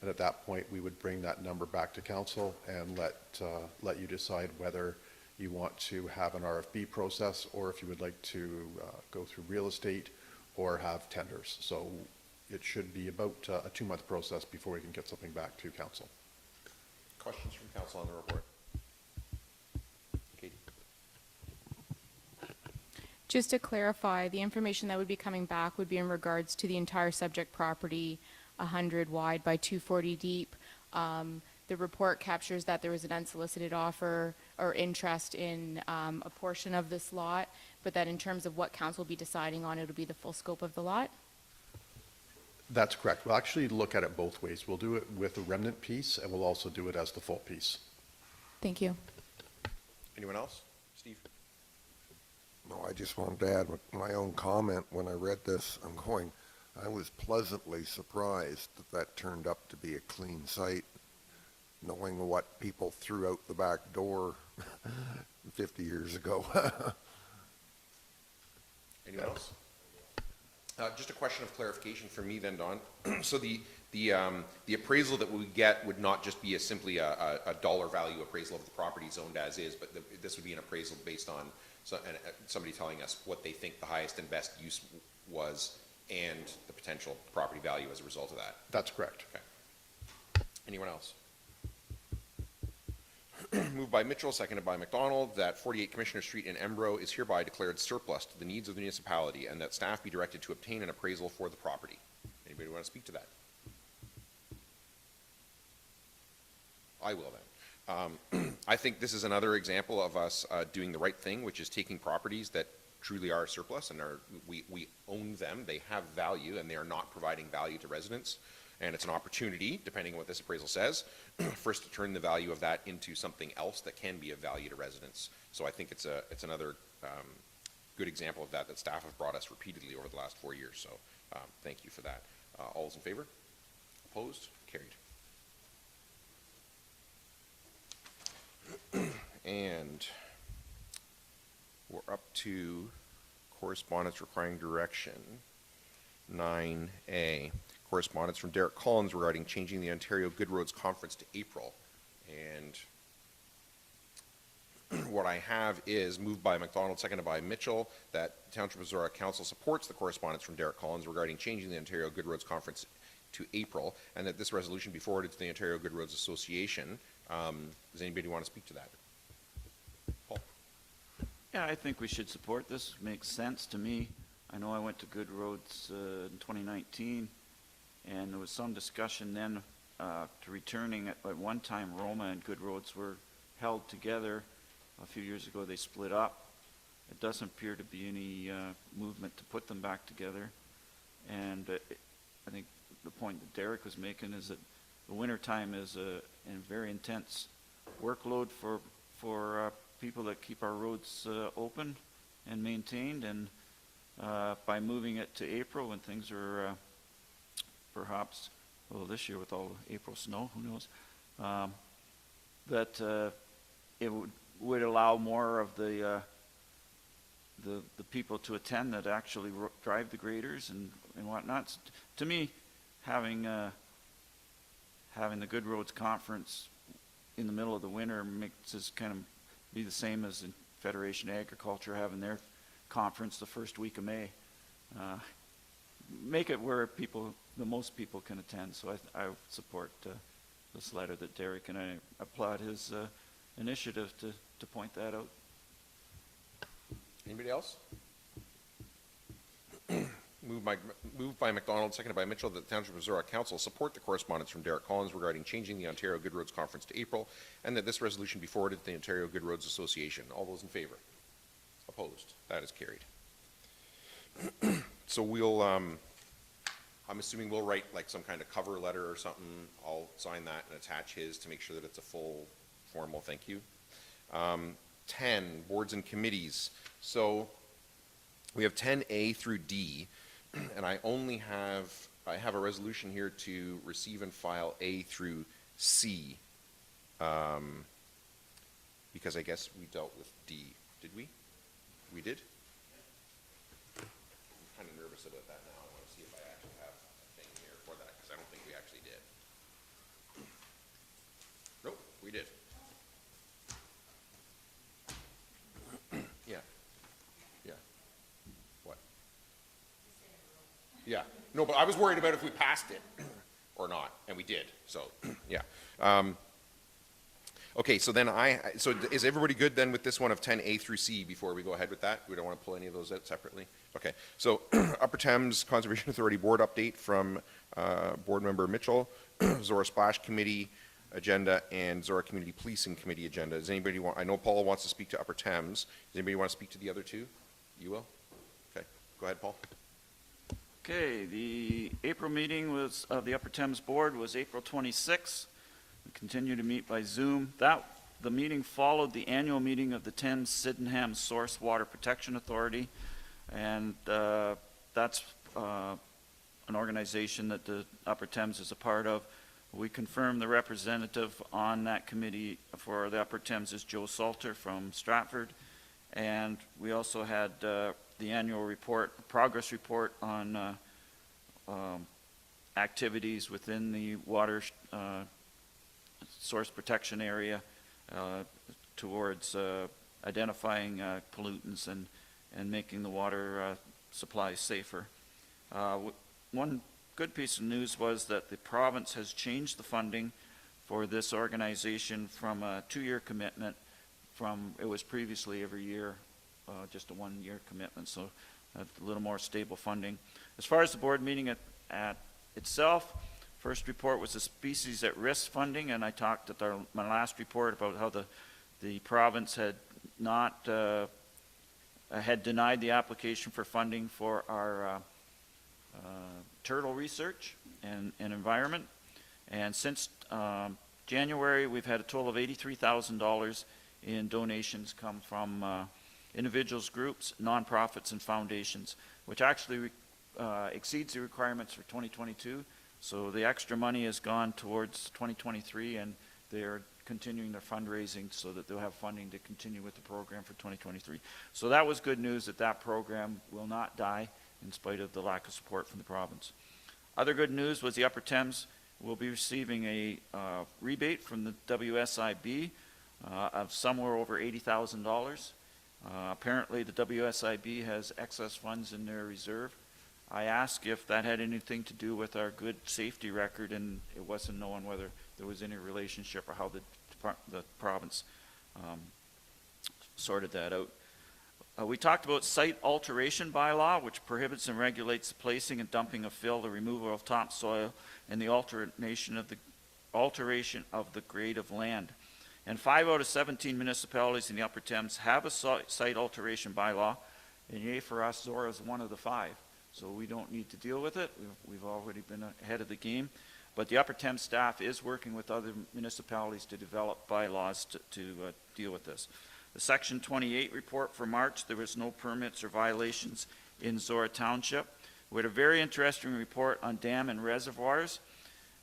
And at that point, we would bring that number back to council and let you decide whether you want to have an RFB process or if you would like to go through real estate or have tenders. So it should be about a 2-month process before we can get something back to council.
Questions from council on the report? Katie.
Just to clarify, the information that would be coming back would be in regards to the entire subject property, 100 wide by 240 deep. The report captures that there was an unsolicited offer or interest in a portion of this lot, but that in terms of what council will be deciding on, it'll be the full scope of the lot.
That's correct. We'll actually look at it both ways. We'll do it with a remnant piece, and we'll also do it as the full piece.
Thank you.
Anyone else? Steve?
No, I just wanted to add my own comment. When I read this, I was pleasantly surprised that turned up to be a clean site. knowing what people threw out the back door 50 years ago.
Anyone else? Just a question of clarification for me then, Don. So the appraisal that we get would not just be simply a dollar value appraisal of the property zoned as is, but this would be an appraisal based on somebody telling us what they think the highest and best use was and the potential property value as a result of that.
That's correct.
Okay. Anyone else? Moved by Mitchell, seconded by McDonald, that 48 Commissioner Street in Embro is hereby declared surplus to the needs of the municipality and that staff be directed to obtain an appraisal for the property. Anybody want to speak to that? I will then. I think this is another example of us doing the right thing, which is taking properties that truly are surplus and we own them, they have value, and they are not providing value to residents. And it's an opportunity, depending on what this appraisal says, for us to turn the value of that into something else that can be of value to residents. So I think it's another good example of that staff have brought us repeatedly over the last 4 years. So thank you for that. All those in favor? Opposed? Carried. And we're up to correspondence requiring direction, 9A. Correspondence from Derek Collins regarding changing the Ontario Good Roads Conference to April. And what I have is moved by McDonald, seconded by Mitchell, that Township of Zorra Council supports the correspondence from Derek Collins regarding changing the Ontario Good Roads Conference to April, and that this resolution be forwarded to the Ontario Good Roads Association. Does anybody want to speak to that? Paul?
Yeah, I think we should support this. Makes sense to me. I know I went to Good Roads in 2019, and there was some discussion then to returning at one time. Roma and Good Roads were held together. A few years ago they split up. It doesn't appear to be any movement to put them back together. And I think the point that Derek was making is that the winter time is a very intense workload for people that keep our roads open and maintained. And by moving it to April when things are perhaps, well, this year with all the April snow, who knows, that it would allow more of the people to attend that actually drive the graders and whatnot. To me, having the Good Roads Conference in the middle of the winter makes this kind of be the same as in Federation Agriculture having their conference the first week of May. Make it where the most people can attend. So I support this letter that Derek, and I applaud his initiative to point that out.
Anybody else? Moved by McDonald, seconded by Mitchell, that the Township of Zorra Council support the correspondence from Derek Collins regarding changing the Ontario Good Roads Conference to April, and that this resolution be forwarded to the Ontario Good Roads Association. All those in favor? Opposed? That is carried. So we'll, I'm assuming we'll write like some kind of cover letter or something. I'll sign that and attach his to make sure that it's a full formal thank you. 10, boards and committees. So we have 10A through D, and I have a resolution here to receive and file A through C, because I guess we dealt with D. Did we? We did? I'm kind of nervous about that now. I want to see if I actually have a thing here for that, because I don't think we actually did. Nope, we did. Yeah. Yeah. What? Yeah. No, but I was worried about if we passed it or not, and we did. So, yeah. Okay, so then so is everybody good then with this one of 10A through C before we go ahead with that? We don't want to pull any of those out separately? Okay, so Upper Thames Conservation Authority Board update from Board Member Mitchell, Zorra Splash Committee agenda, and Zorra Community Policing Committee agenda. Does anybody want, I know Paul wants to speak to Upper Thames. Does anybody want to speak to the other two? You will? Okay, go ahead, Paul.
Okay, the April meeting of the Upper Thames Board was April 26th. We continue to meet by Zoom. The meeting followed the annual meeting of the Thames Sydenham Source Water Protection Authority, and that's an organization that the Upper Thames is a part of. We confirmed the representative on that committee for the Upper Thames is Joe Salter from Stratford. And we also had the annual report, progress report on activities within the water source protection area towards identifying pollutants and making the water supply safer. One good piece of news was that the province has changed the funding for this organization from a 2-year commitment from, it was previously every year, just a 1-year commitment, so a little more stable funding. As far as the board meeting at itself, first report was the species at risk funding, and I talked at my last report about how the province had not had denied the application for funding for our turtle research and environment. And since January, we've had a total of $83,000 in donations come from individuals, groups, nonprofits, and foundations, which actually exceeds the requirements for 2022. So the extra money has gone towards 2023, and they're continuing their fundraising so that they'll have funding to continue with the program for 2023. So that was good news that program will not die in spite of the lack of support from the province. Other good news was the Upper Thames will be receiving a rebate from the WSIB of somewhere over $80,000. Apparently the WSIB has excess funds in their reserve. I asked if that had anything to do with our good safety record, and it wasn't known whether there was any relationship or how the province sorted that out. We talked about site alteration bylaw, which prohibits and regulates the placing and dumping of fill, the removal of topsoil, and the alteration of the grade of land. And 5 out of 17 municipalities in the Upper Thames have a site alteration bylaw, and yay for us, Zorra is one of the 5. So we don't need to deal with it. We've already been ahead of the game. But the Upper Thames staff is working with other municipalities to develop bylaws to deal with this. The Section 28 report for March, there was no permits or violations in Zorra Township. We had a very interesting report on dam and reservoirs.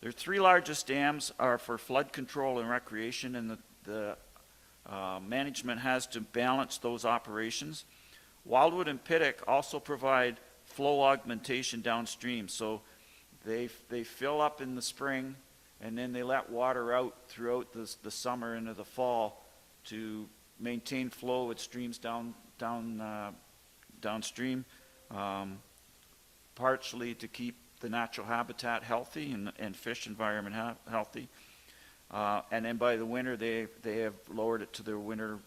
Their 3 largest dams are for flood control and recreation, and the management has to balance those operations. Wildwood and Pittock also provide flow augmentation downstream, so they fill up in the spring and then they let water out throughout the summer into the fall to maintain flow with streams downstream, partially to keep the natural habitat healthy and fish environment healthy. And then by the winter, they have lowered it to their winter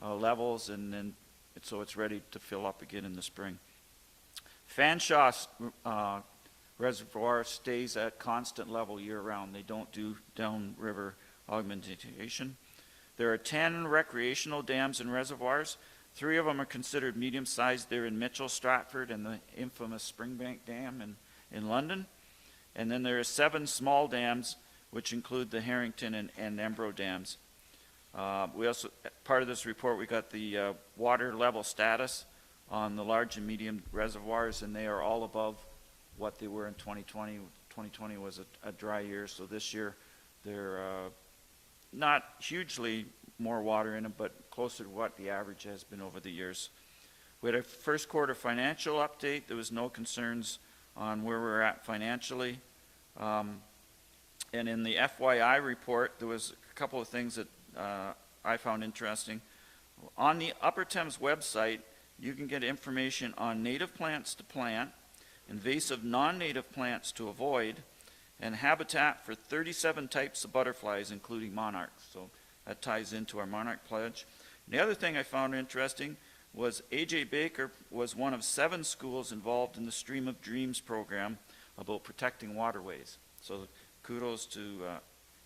levels, and then so it's ready to fill up again in the spring. Fanshaw's reservoir stays at constant level year-round. They don't do downriver augmentation. There are 10 recreational dams and reservoirs. 3 of them are considered medium-sized. They're in Mitchell, Stratford, and the infamous Springbank Dam in London. And then there are 7 small dams, which include the Harrington and Embro dams. We also, part of this report, we got the water level status on the large and medium reservoirs, and they are all above what they were in 2020. 2020 was a dry year, so this year they're not hugely more water in them, but closer to what the average has been over the years. We had a first quarter financial update. There was no concerns on where we're at financially. And in the FYI report, there was a couple of things that I found interesting. On the Upper Thames website, you can get information on native plants to plant, invasive non-native plants to avoid, and habitat for 37 types of butterflies, including monarchs. So that ties into our monarch pledge. And the other thing I found interesting was A.J. Baker was one of 7 schools involved in the Stream of Dreams program about protecting waterways. So kudos to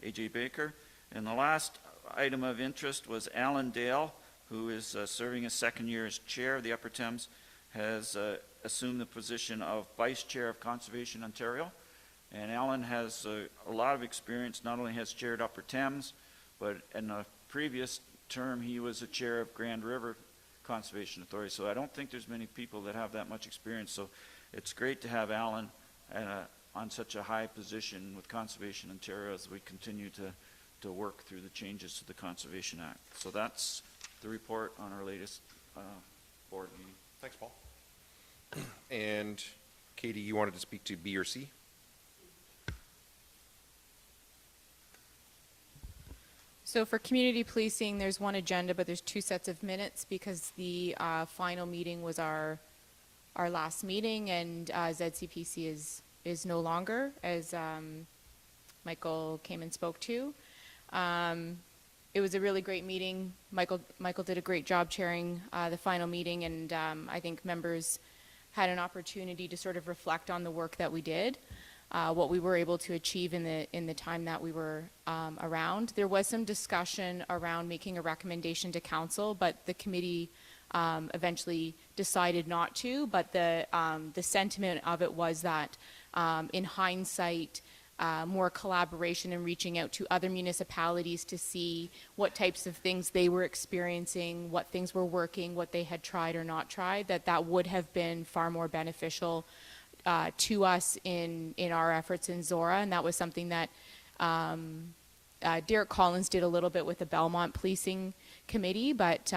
A.J. Baker. And the last item of interest was Alan Dale, who is serving his 2nd year as chair of the Upper Thames, has assumed the position of vice chair of Conservation Ontario. And Alan has a lot of experience. Not only has chaired Upper Thames, but in a previous term he was a chair of Grand River Conservation Authority. So I don't think there's many people that have that much experience. So it's great to have Alan on such a high position with Conservation Ontario as we continue to work through the changes to the Conservation Act. So that's the report on our latest board meeting.
Thanks, Paul. And Katie, you wanted to speak to B or C?
So for community policing, there's one agenda, but there's two sets of minutes because the final meeting was our last meeting, and ZCPC is no longer, as Michael came and spoke to. It was a really great meeting. Michael did a great job chairing the final meeting, and I think members had an opportunity to sort of reflect on the work that we did. What we were able to achieve in the time that we were around. There was some discussion around making a recommendation to council, but the committee eventually decided not to. But the sentiment of it was that in hindsight, more collaboration and reaching out to other municipalities to see what types of things they were experiencing, what things were working, what they had tried or not tried, that would have been far more beneficial to us in our efforts in Zorra. And that was something that Derek Collins did a little bit with the Belmont Policing Committee, but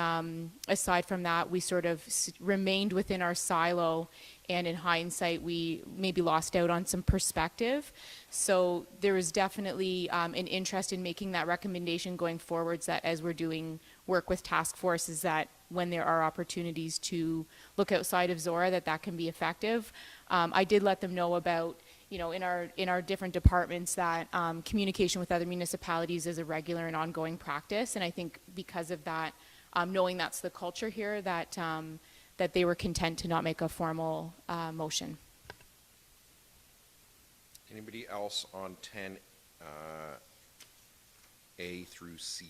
aside from that, we sort of remained within our silo, and in hindsight, we maybe lost out on some perspective. So there is definitely an interest in making that recommendation going forwards, that as we're doing work with task forces, that when there are opportunities to look outside of Zorra, that can be effective. I did let them know about, in our different departments, that communication with other municipalities is a regular and ongoing practice. And I think because of that, knowing that's the culture here, that they were content to not make a formal motion.
Anybody else on 10 A through C?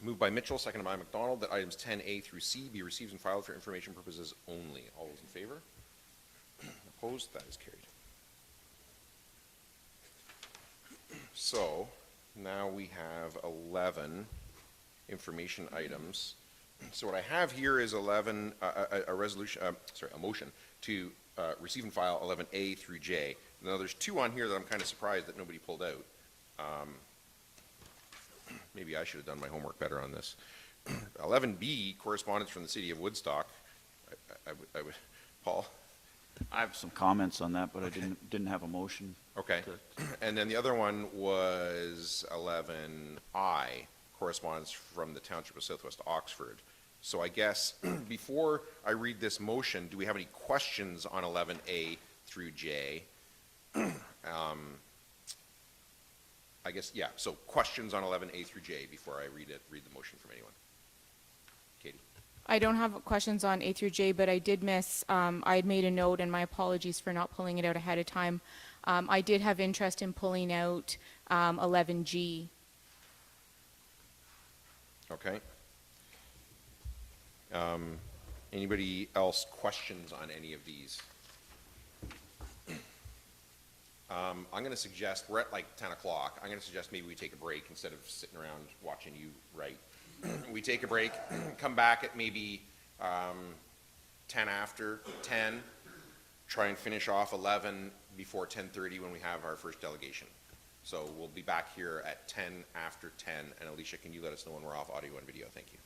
Moved by Mitchell, seconded by McDonald, that items 10A through C be received and filed for information purposes only. All those in favor? Opposed? That is carried. So now we have 11 information items. So what I have here is 11, a motion to receive and file 11A through J. Now there's two on here that I'm kind of surprised that nobody pulled out. Maybe I should have done my homework better on this. 11B, correspondence from the city of Woodstock. I would, Paul?
I have some comments on that, but I didn't have a motion.
Okay. And then the other one was 11I, correspondence from the Township of Southwest Oxford. So I guess before I read this motion, do we have any questions on 11A through J? I guess, yeah, so questions on 11A through J before I read the motion from anyone. Katie?
I don't have questions on A through J, but I did miss, I had made a note, and my apologies for not pulling it out ahead of time. I did have interest in pulling out 11G.
Okay. Anybody else questions on any of these? I'm going to suggest, we're at like 10 o'clock, I'm going to suggest maybe we take a break instead of sitting around watching you write. We take a break, come back at maybe 10 after 10, try and finish off 11 before 10:30 when we have our first delegation. So we'll be back here at 10 after 10, and Alicia, can you let us know when we're off audio and video? Thank you.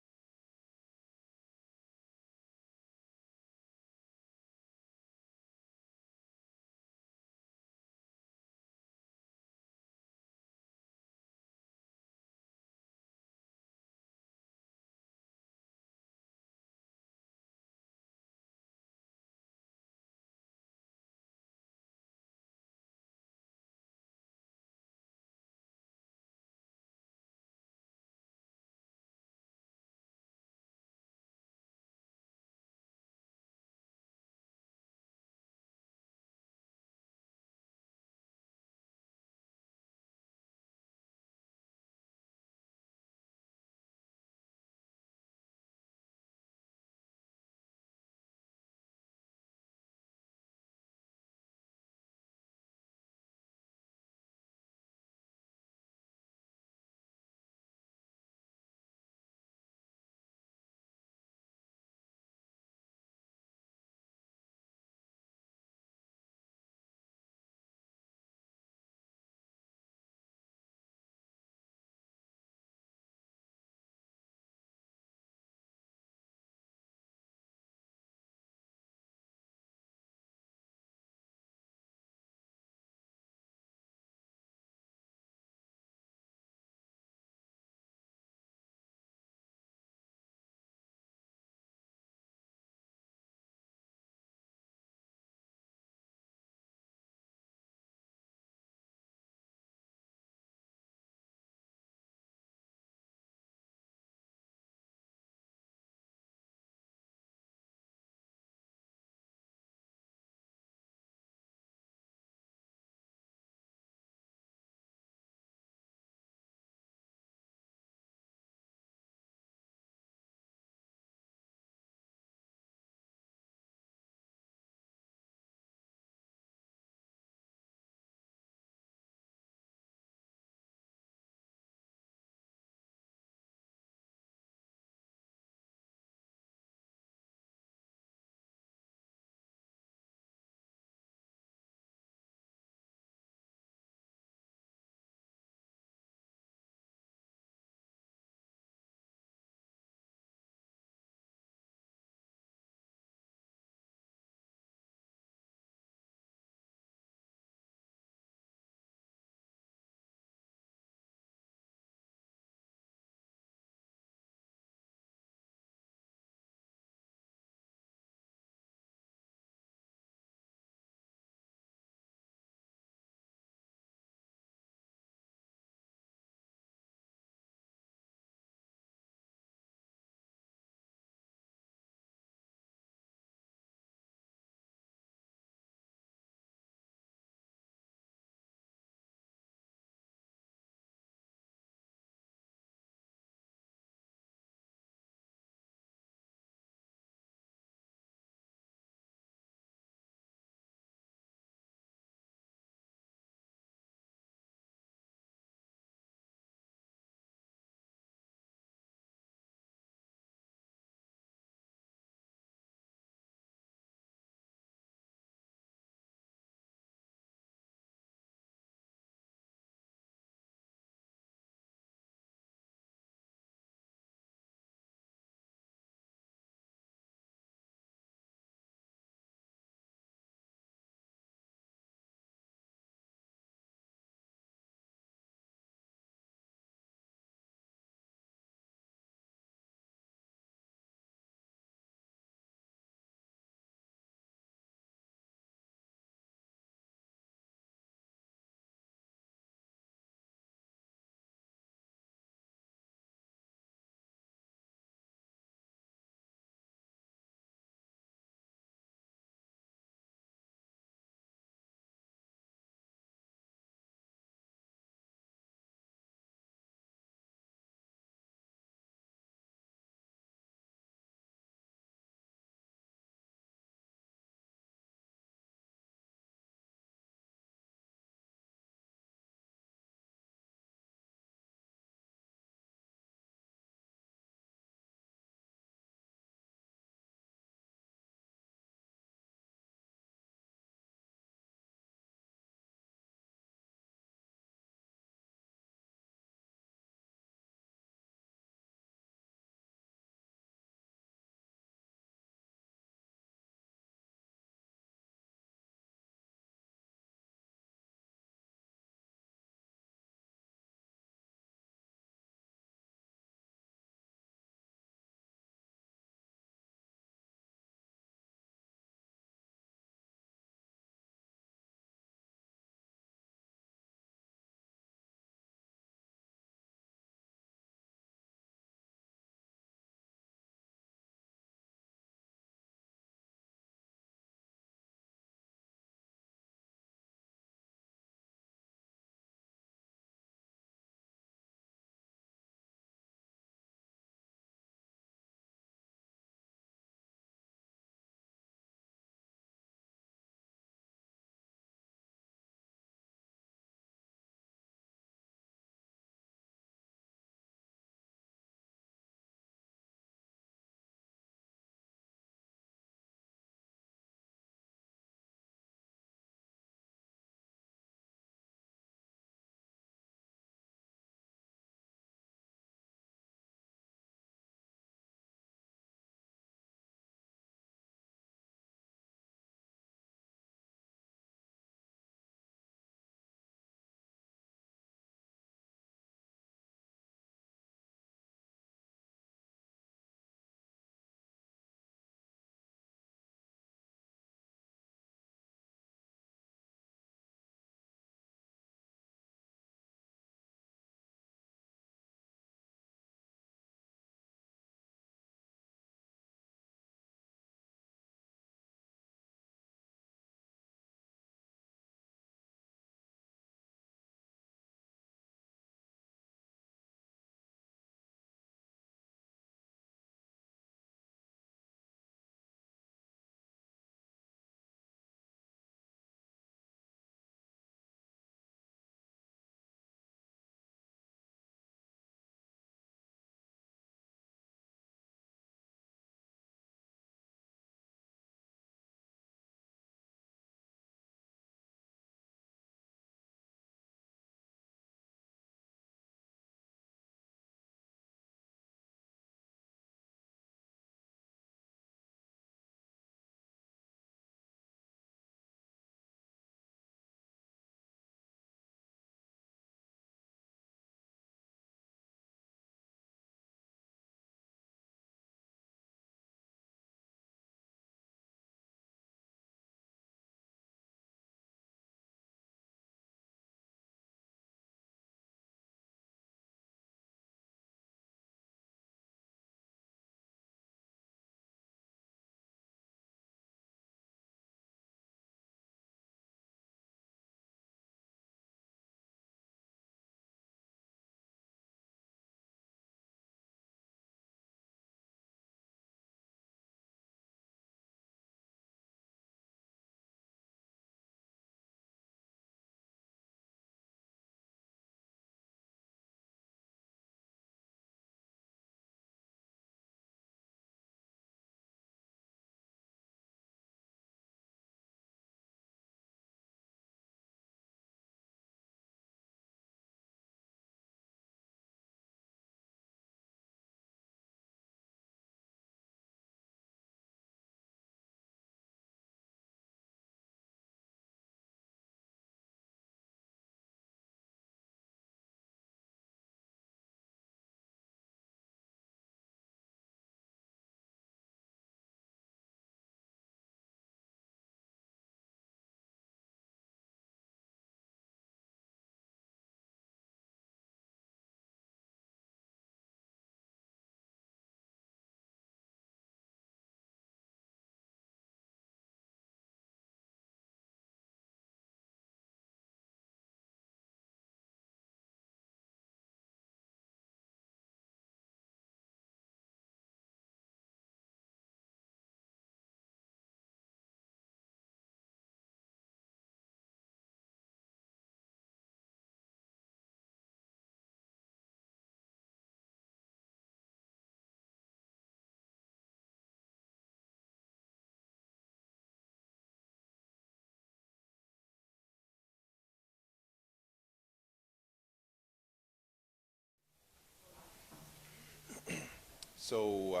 So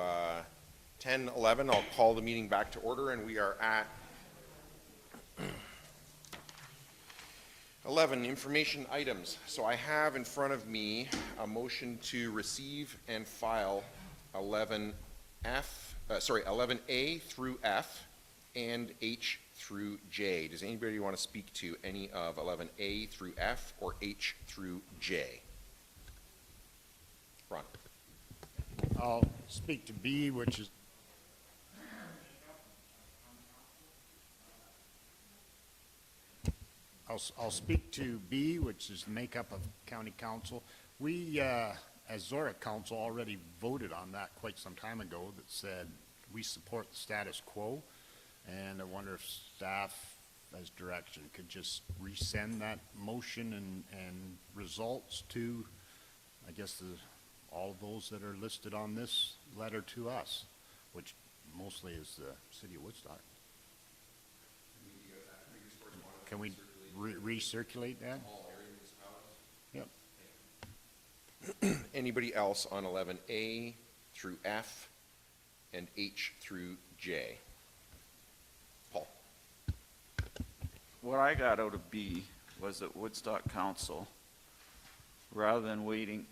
10:11, I'll call the meeting back to order, and we are at 11, information items. So I have in front of me a motion to receive and file 11A through F and H through J. Does anybody want to speak to any of 11A through F or H through J? Ron.
I'll speak to B, which is I'll speak to B, which is the makeup of county council. We, as Zorra council, already voted on that quite some time ago that said we support the status quo. And I wonder if staff, as direction, could just resend that motion and results to, I guess, all of those that are listed on this letter to us, which mostly is the city of Woodstock. Can we recirculate that? Yep.
Anybody else on 11A through F and H through J? Paul.
What I got out of B was that Woodstock Council, rather than waiting,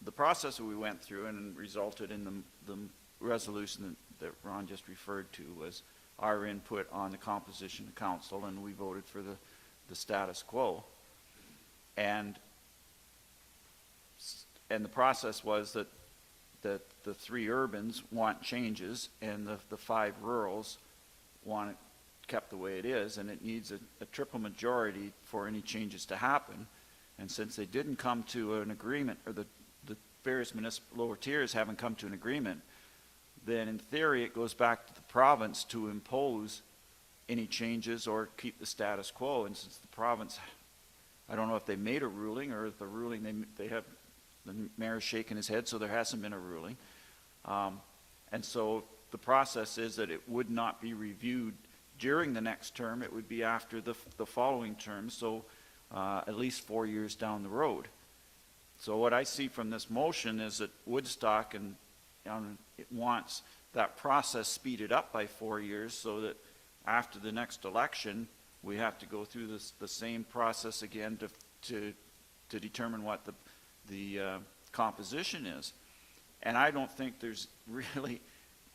the process that we went through and resulted in the resolution that Ron just referred to was our input on the composition of council, and we voted for the status quo. And the process was that the 3 urbans want changes and the 5 rurals want it kept the way it is, and it needs a triple majority for any changes to happen. And since they didn't come to an agreement, or the various municipal lower tiers haven't come to an agreement, then in theory it goes back to the province to impose any changes or keep the status quo. And since the province, I don't know if they made a ruling or if the ruling they have, the mayor's shaking his head, so there hasn't been a ruling. And so the process is that it would not be reviewed during the next term. It would be after the following term, so at least 4 years down the road. So what I see from this motion is that Woodstock it wants that process speeded up by 4 years, so that after the next election, we have to go through the same process again to determine what the composition is. And I don't think there's really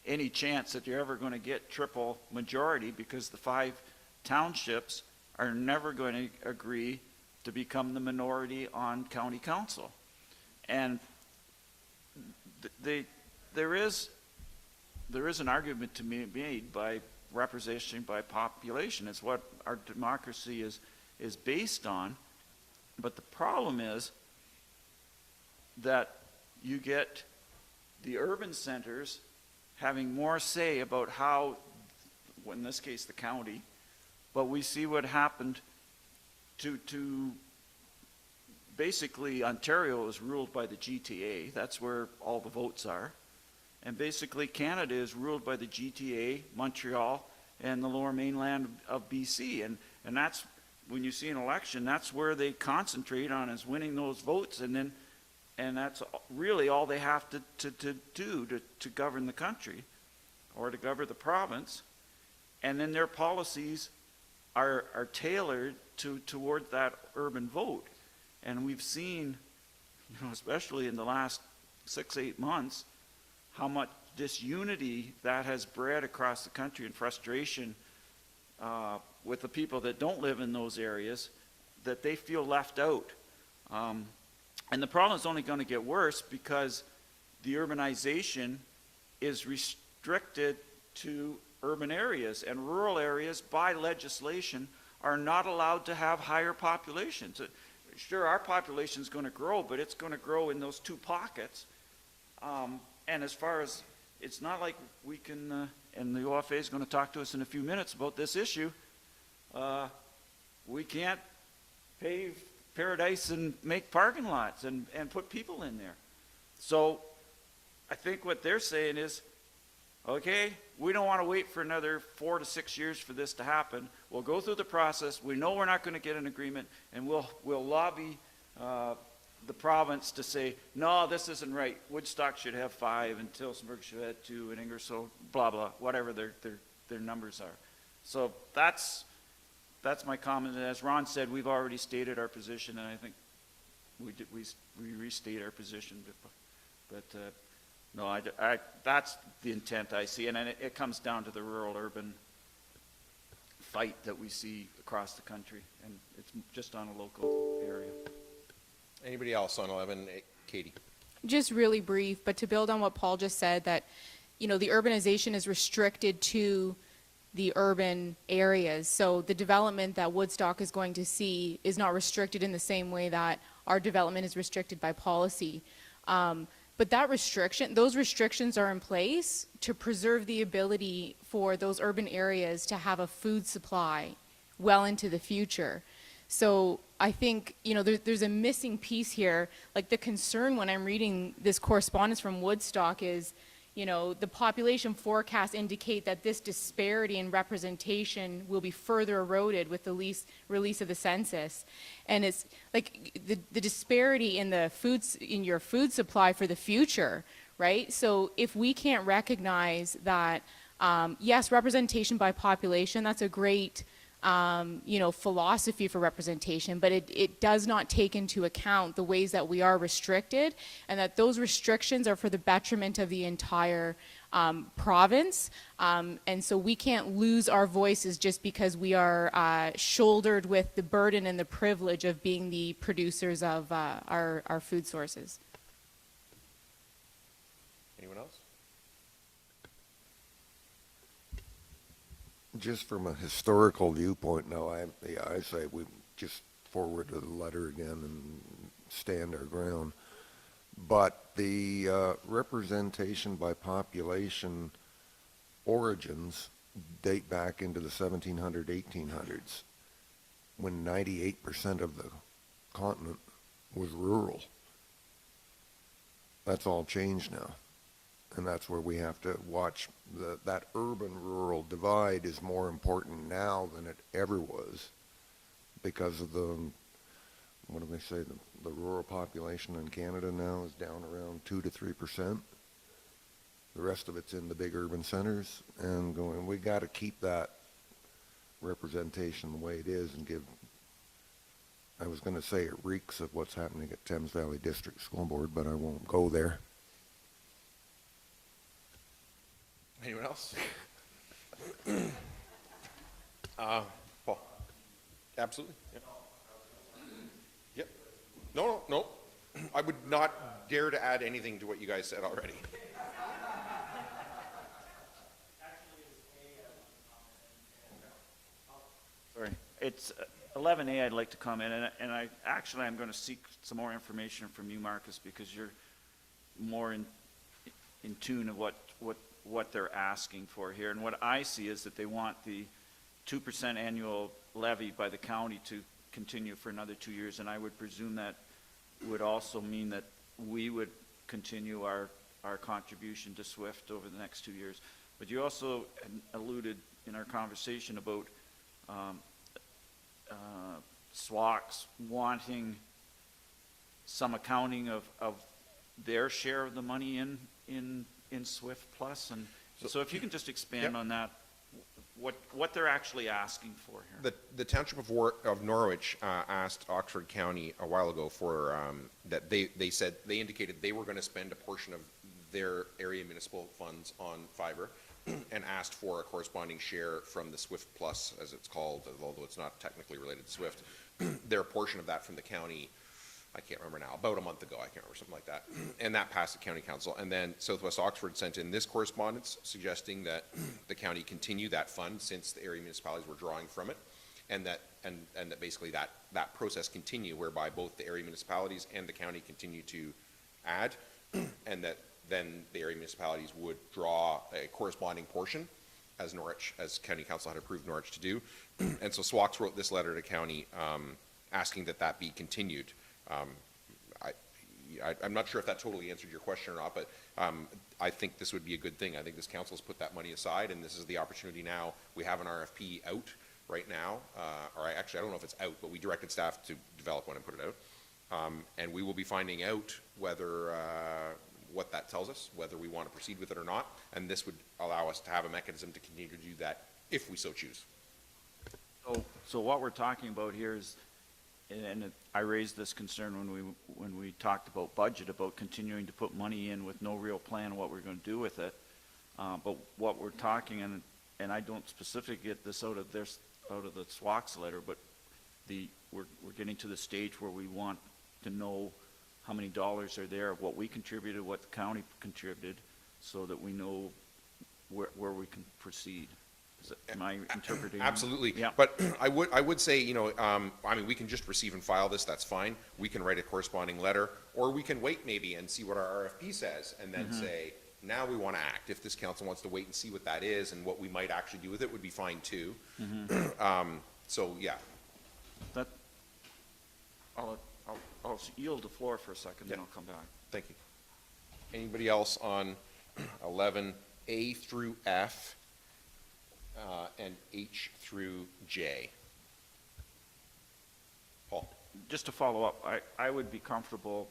any chance that you're ever going to get triple majority, because the 5 townships are never going to agree to become the minority on county council. And there is an argument to be made by representation by population. It's what our democracy is based on. But the problem is that you get the urban centers having more say about how, in this case the county, but we see what happened to basically Ontario is ruled by the GTA. That's where all the votes are. And basically Canada is ruled by the GTA, Montreal, and the lower mainland of BC. And that's, when you see an election, that's where they concentrate on, is winning those votes. And that's really all they have to do to govern the country or to govern the province. And then their policies are tailored toward that urban vote. And we've seen, especially in the last 6-8 months, how much disunity that has bred across the country, and frustration with the people that don't live in those areas, that they feel left out. And the problem is only going to get worse, because the urbanization is restricted to urban areas, and rural areas by legislation are not allowed to have higher populations. Sure, our population is going to grow, but it's going to grow in those 2 pockets. And as far as, it's not like we can, and the OFA is going to talk to us in a few minutes about this issue, we can't pave paradise and make parking lots and put people in there. So I think what they're saying is, okay, we don't want to wait for another 4 to 6 years for this to happen. We'll go through the process. We know we're not going to get an agreement, and we'll lobby the province to say, no, this isn't right. Woodstock should have 5 and Tillsonburg should have 2 and Ingersoll, blah, blah, whatever their numbers are. So that's my comment. And as Ron said, we've already stated our position, and I think we restate our position. But no, that's the intent I see. And it comes down to the rural-urban fight that we see across the country, and it's just on a local area.
Anybody else on 11? Katie?
Just really brief, but to build on what Paul just said, that, you know, the urbanization is restricted to the urban areas. So the development that Woodstock is going to see is not restricted in the same way that our development is restricted by policy. But those restrictions are in place to preserve the ability for those urban areas to have a food supply well into the future. So I think, you know, there's a missing piece here. Like, the concern when I'm reading this correspondence from Woodstock is, you know, the population forecasts indicate that this disparity in representation will be further eroded with the release of the census. And it's like the disparity in in your food supply for the future, right? So if we can't recognize that, yes, representation by population, that's a great you know, philosophy for representation, but it does not take into account the ways that we are restricted, and that those restrictions are for the betterment of the entire province. And so we can't lose our voices just because we are shouldered with the burden and the privilege of being the producers of our food sources.
Anyone else?
Just from a historical viewpoint now, I say we just forward the letter again and stand our ground. But the representation by population origins date back into the 1700s, 1800s, when 98% of the continent was rural. That's all changed now. And that's where we have to watch. That urban-rural divide is more important now than it ever was because of the, what do they say, the rural population in Canada now is down around 2 to 3%. The rest of it's in the big urban centers, and we got to keep that representation the way it is and give, I was going to say it reeks of what's happening at Thames Valley District School Board, but I won't go there.
Anyone else? Paul? Absolutely. Yep. No. I would not dare to add anything to what you guys said already.
Sorry. It's 11A I'd like to comment, and I'm going to seek some more information from you, Marcus, because you're more in tune of what they're asking for here. And what I see is that they want the 2% annual levy by the county to continue for another 2 years, and I would presume that would also mean that we would continue our contribution to SWIFT over the next 2 years. But you also alluded in our conversation about SWACs wanting some accounting of their share of the money in SWIFT Plus, and so if you can just expand on that, what they're actually asking for here.
The Township of Norwich asked Oxford County a while ago for that they indicated they were going to spend a portion of their area municipal funds on fiber and asked for a corresponding share from the SWIFT Plus, as it's called, although it's not technically related to SWIFT. Their portion of that from the county, I can't remember now, about a month ago, I can't remember, something like that. And that passed the county council. And then Southwest Oxford sent in this correspondence suggesting that the county continue that fund since the area municipalities were drawing from it, and that basically that process continue whereby both the area municipalities and the county continue to add, and that then the area municipalities would draw a corresponding portion as county council had approved Norwich to do. And so SWACs wrote this letter to county asking that be continued. I'm not sure if that totally answered your question or not, but I think this would be a good thing. I think this council's put that money aside, and this is the opportunity now. We have an RFP out right now, I don't know if it's out, but we directed staff to develop one and put it out. And we will be finding out whether, what that tells us, whether we want to proceed with it or not. And this would allow us to have a mechanism to continue to do that if we so choose.
So what we're talking about here is, and I raised this concern when we talked about budget, about continuing to put money in with no real plan what we're going to do with it. But what we're talking, and I don't specifically get this out of the SWAC's letter, but we're getting to the stage where we want to know how many dollars are there, what we contributed, what the county contributed, so that we know where we can proceed. Am I interpreting?
Absolutely.
Yeah.
But I would say, you know, I mean, we can just receive and file this, that's fine. We can write a corresponding letter, or we can wait maybe and see what our RFP says, and then say, now we want to act. If this council wants to wait and see what that is and what we might actually do with it, would be fine too. So, yeah.
That, I'll yield the floor for a second, then I'll come back.
Thank you. Anybody else on 11A through F and H through J? Paul?
Just to follow up, I would be comfortable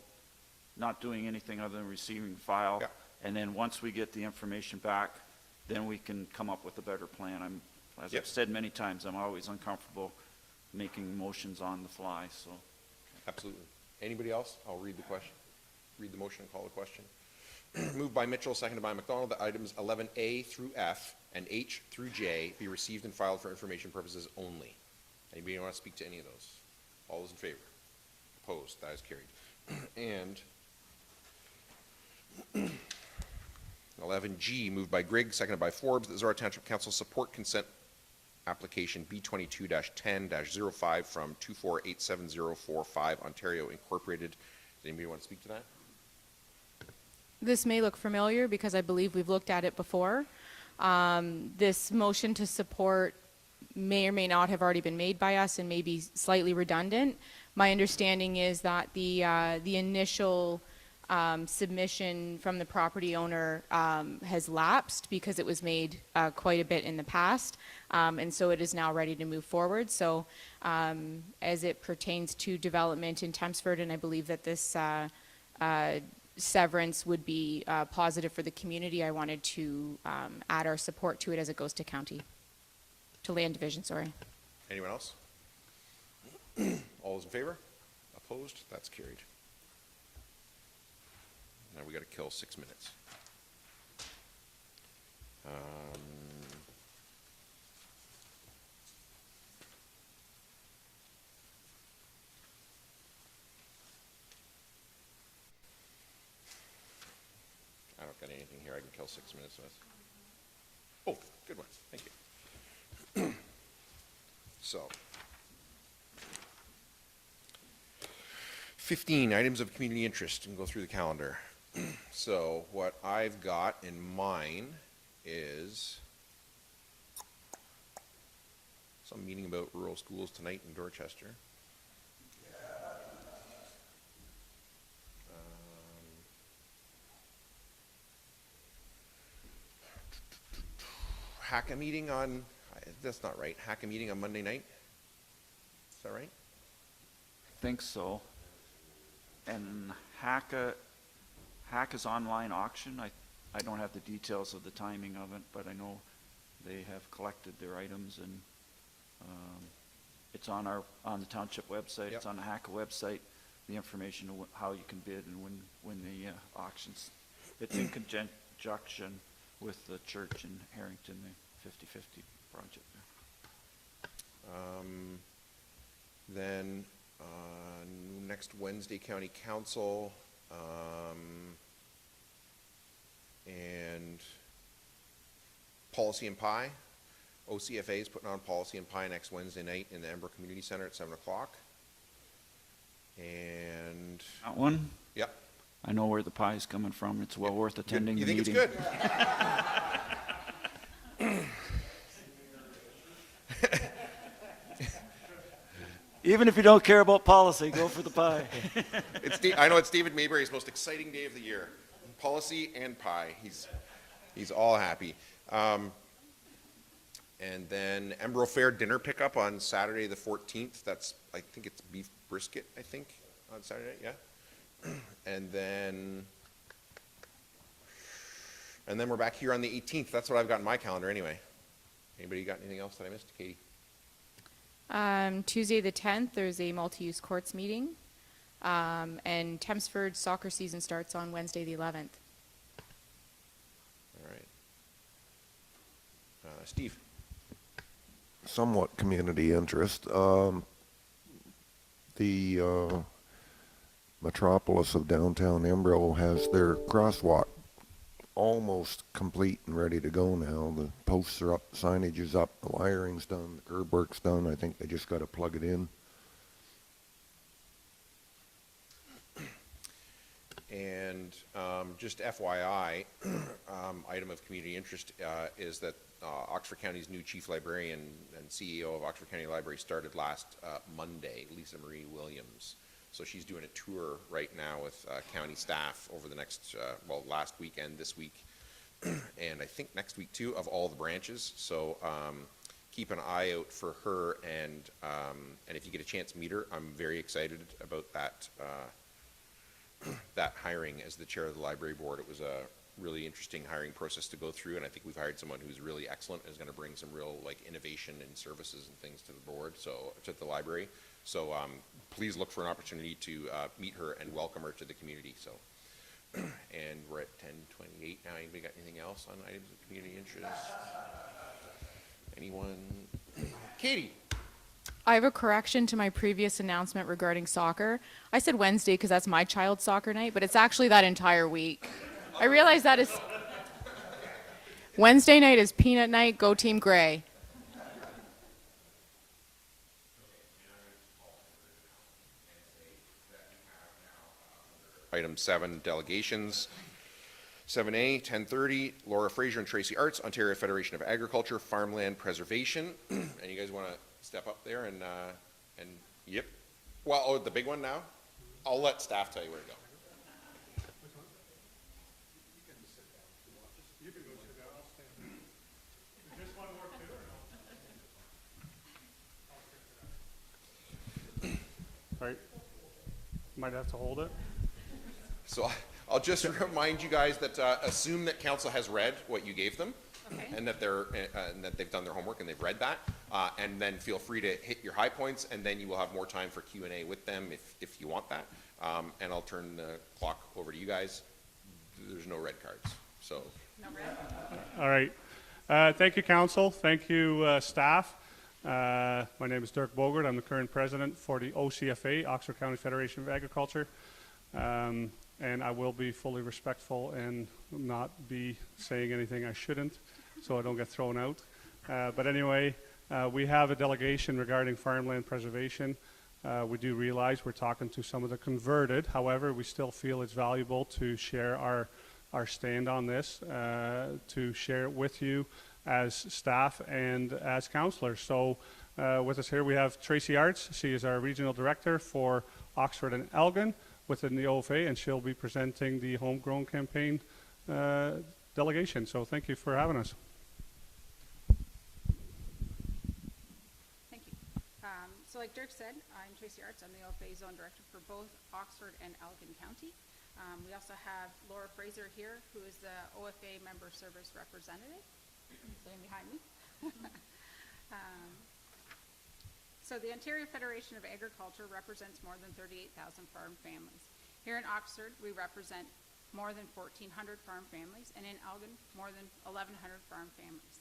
not doing anything other than receiving file.
Yeah.
And then once we get the information back, then we can come up with a better plan. As I've said many times, I'm always uncomfortable making motions on the fly, so.
Absolutely. Anybody else? I'll read the question. Read the motion and call the question. Moved by Mitchell, seconded by McDonald, that items 11A through F and H through J be received and filed for information purposes only. Anybody want to speak to any of those? All those in favor? Opposed? That is carried. And 11G, moved by Grigg, seconded by Forbes, that Zorra Township Council support consent application B22-10-05 from 2487045 Ontario Incorporated. Does anybody want to speak to that?
This may look familiar because I believe we've looked at it before. This motion to support may or may not have already been made by us and may be slightly redundant. My understanding is that the initial submission from the property owner has lapsed because it was made quite a bit in the past, and so it is now ready to move forward. So as it pertains to development in Tempsford, and I believe that this severance would be positive for the community, I wanted to add our support to it as it goes to county, to land division, sorry.
Anyone else? All those in favor? Opposed? That's carried. Now we got to kill 6 minutes. I don't got anything here I can kill 6 minutes with. Oh, good one. Thank you. So, 15 items of community interest, and go through the calendar. So what I've got in mind is some meeting about rural schools tonight in Dorchester. Hack a meeting on, that's not right, hack a meeting on Monday night? Is that right?
I think so. And Hack is online auction. I don't have the details of the timing of it, but I know they have collected their items, and it's on the township website. Yep. It's on the Hack website. The information of how you can bid and when the auctions. It's in conjunction with the church in Harrington, the 50/50 project there.
Then next Wednesday, County Council, and Policy and Pie. OCFA is putting on Policy and Pie next Wednesday night in the Embro Community Center at 7 o'clock. And
that one?
Yep.
I know where the pie is coming from. It's well worth attending the meeting.
You think it's good?
Even if you don't care about policy, go for the pie.
I know it's David Mayberry's most exciting day of the year. Policy and pie. He's all happy. And then Embro Fair dinner pickup on Saturday the 14th. That's, I think it's beef brisket, I think. on Saturday night, yeah? And then we're back here on the 18th. That's what I've got in my calendar anyway. Anybody got anything else that I missed? Katie?
Tuesday the 10th, there's a multi-use courts meeting. And Tempsford soccer season starts on Wednesday the 11th.
All right. Steve?
Somewhat community interest. The metropolis of downtown Embro has their crosswalk almost complete and ready to go now. The posts are up, signage is up, the wiring's done, the curb work's done. I think they just got to plug it in.
And just FYI, item of community interest is that Oxford County's new chief librarian and CEO of Oxford County Library started last Monday, Lisa Marie Williams. So she's doing a tour right now with county staff over the next, last weekend, this week, and I think next week too, of all the branches. So keep an eye out for her, and if you get a chance to meet her, I'm very excited about that. That hiring as the chair of the library board. It was a really interesting hiring process to go through, and I think we've hired someone who's really excellent and is going to bring some real innovation and services and things to the board, so to the library. So please look for an opportunity to meet her and welcome her to the community. So, and we're at 10:28 now. Anybody got anything else on items of community interest? Anyone? Katie?
I have a correction to my previous announcement regarding soccer. I said Wednesday because that's my child's soccer night, but it's actually that entire week. I realize that is... Wednesday night is peanut night, go Team Gray.
Item 7, delegations. 7A, 10:30, Laura Fraser and Tracy Arts, Ontario Federation of Agriculture, Farmland Preservation. And you guys want to step up there and yep. Well, oh, the big one now? I'll let staff tell you where to go.
Right. Might have to hold it.
So I'll just remind you guys that assume that council has read what you gave them. Okay. And that they've done their homework and they've read that, and then feel free to hit your high points, and then you will have more time for Q&A with them if you want that. And I'll turn the clock over to you guys. There's no red cards, so.
No red.
All right. Thank you, council. Thank you, staff. My name is Dirk Bogert. I'm the current president for the OCFA, Oxford County Federation of Agriculture. And I will be fully respectful and not be saying anything I shouldn't, so I don't get thrown out. But anyway, we have a delegation regarding farmland preservation. We do realize we're talking to some of the converted. However, we still feel it's valuable to share our stand on this, to share it with you as staff and as councillors. So with us here we have Tracy Arts. She is our regional director for Oxford and Elgin within the OFA, and she'll be presenting the homegrown campaign delegation. So thank you for having us.
Thank you. So like Dirk said, I'm Tracy Arts. I'm the OFA zone director for both Oxford and Elgin County. We also have Laura Fraser here, who is the OFA member service representative, sitting behind me. So the Ontario Federation of Agriculture represents more than 38,000 farm families. Here in Oxford, we represent more than 1,400 farm families, and in Elgin, more than 1,100 farm families.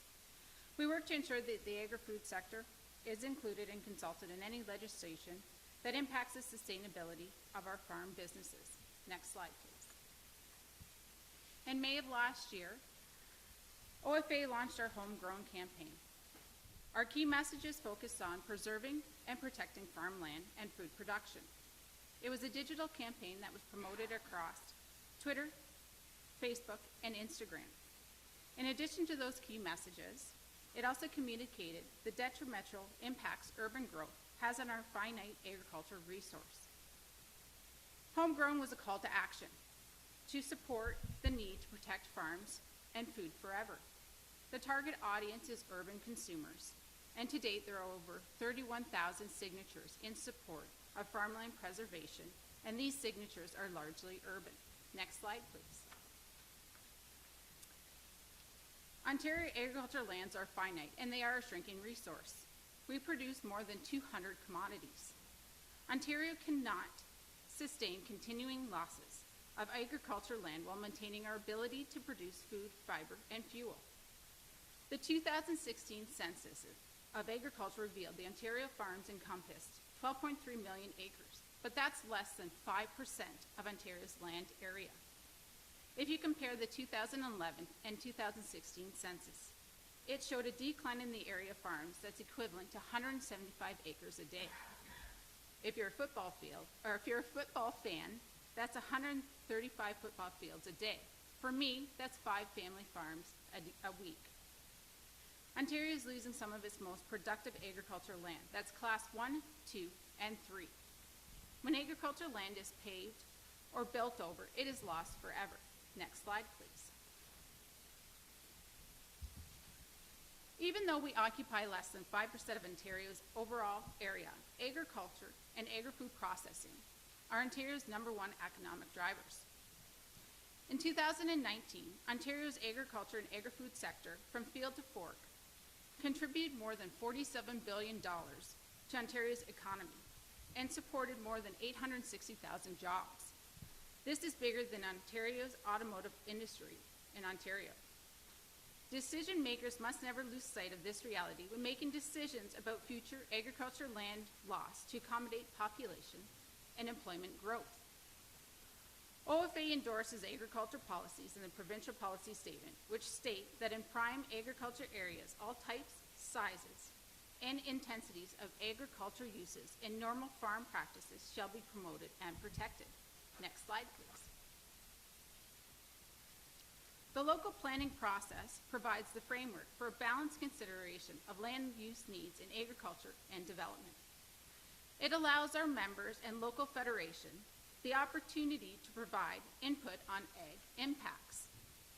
We work to ensure that the agri-food sector is included and consulted in any legislation that impacts the sustainability of our farm businesses. Next slide, please. In May of last year, OFA launched our homegrown campaign. Our key messages focused on preserving and protecting farmland and food production. It was a digital campaign that was promoted across Twitter, Facebook, and Instagram. In addition to those key messages, it also communicated the detrimental impacts urban growth has on our finite agricultural resource. Homegrown was a call to action to support the need to protect farms and food forever. The target audience is urban consumers, and to date there are over 31,000 signatures in support of farmland preservation and these signatures are largely urban. Next slide, please. Ontario agricultural lands are finite, and they are a shrinking resource. We produce more than 200 commodities. Ontario cannot sustain continuing losses of agricultural land while maintaining our ability to produce food, fiber, and fuel. The 2016 census of agriculture revealed the Ontario farms encompassed 12.3 million acres, but that's less than 5% of Ontario's land area. If you compare the 2011 and 2016 census, it showed a decline in the area of farms that's equivalent to 175 acres a day. If you're a football fan, that's 135 football fields a day. For me, that's 5 family farms a week. Ontario is losing some of its most productive agricultural land. That's class 1, 2, and 3. When agricultural land is paved or built over, it is lost forever. Next slide, please. Even though we occupy less than 5% of Ontario's overall area, agriculture and agri-food processing are Ontario's #1 economic drivers. In 2019, Ontario's agriculture and agri-food sector, from field to fork, contributed more than $47 billion to Ontario's economy and supported more than 860,000 jobs. This is bigger than Ontario's automotive industry in Ontario. Decision makers must never lose sight of this reality when making decisions about future agricultural land loss to accommodate population and employment growth. OFA endorses agriculture policies in the provincial policy statement, which state that in prime agriculture areas, all types, sizes, and intensities of agriculture uses and normal farm practices shall be promoted and protected. Next slide, please. The local planning process provides the framework for a balanced consideration of land use needs in agriculture and development. It allows our members and local federation the opportunity to provide input on ag impacts.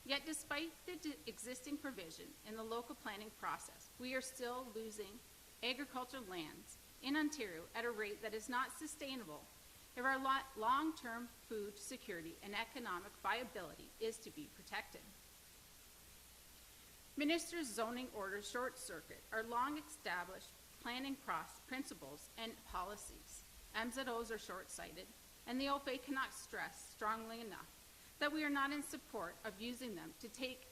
Yet despite the existing provision in the local planning process, we are still losing agricultural lands in Ontario at a rate that is not sustainable if our long-term food security and economic viability is to be protected. Minister's zoning orders short-circuit our long-established planning principles and policies. MZOs are short-sighted, and the OFA cannot stress strongly enough that we are not in support of using them to take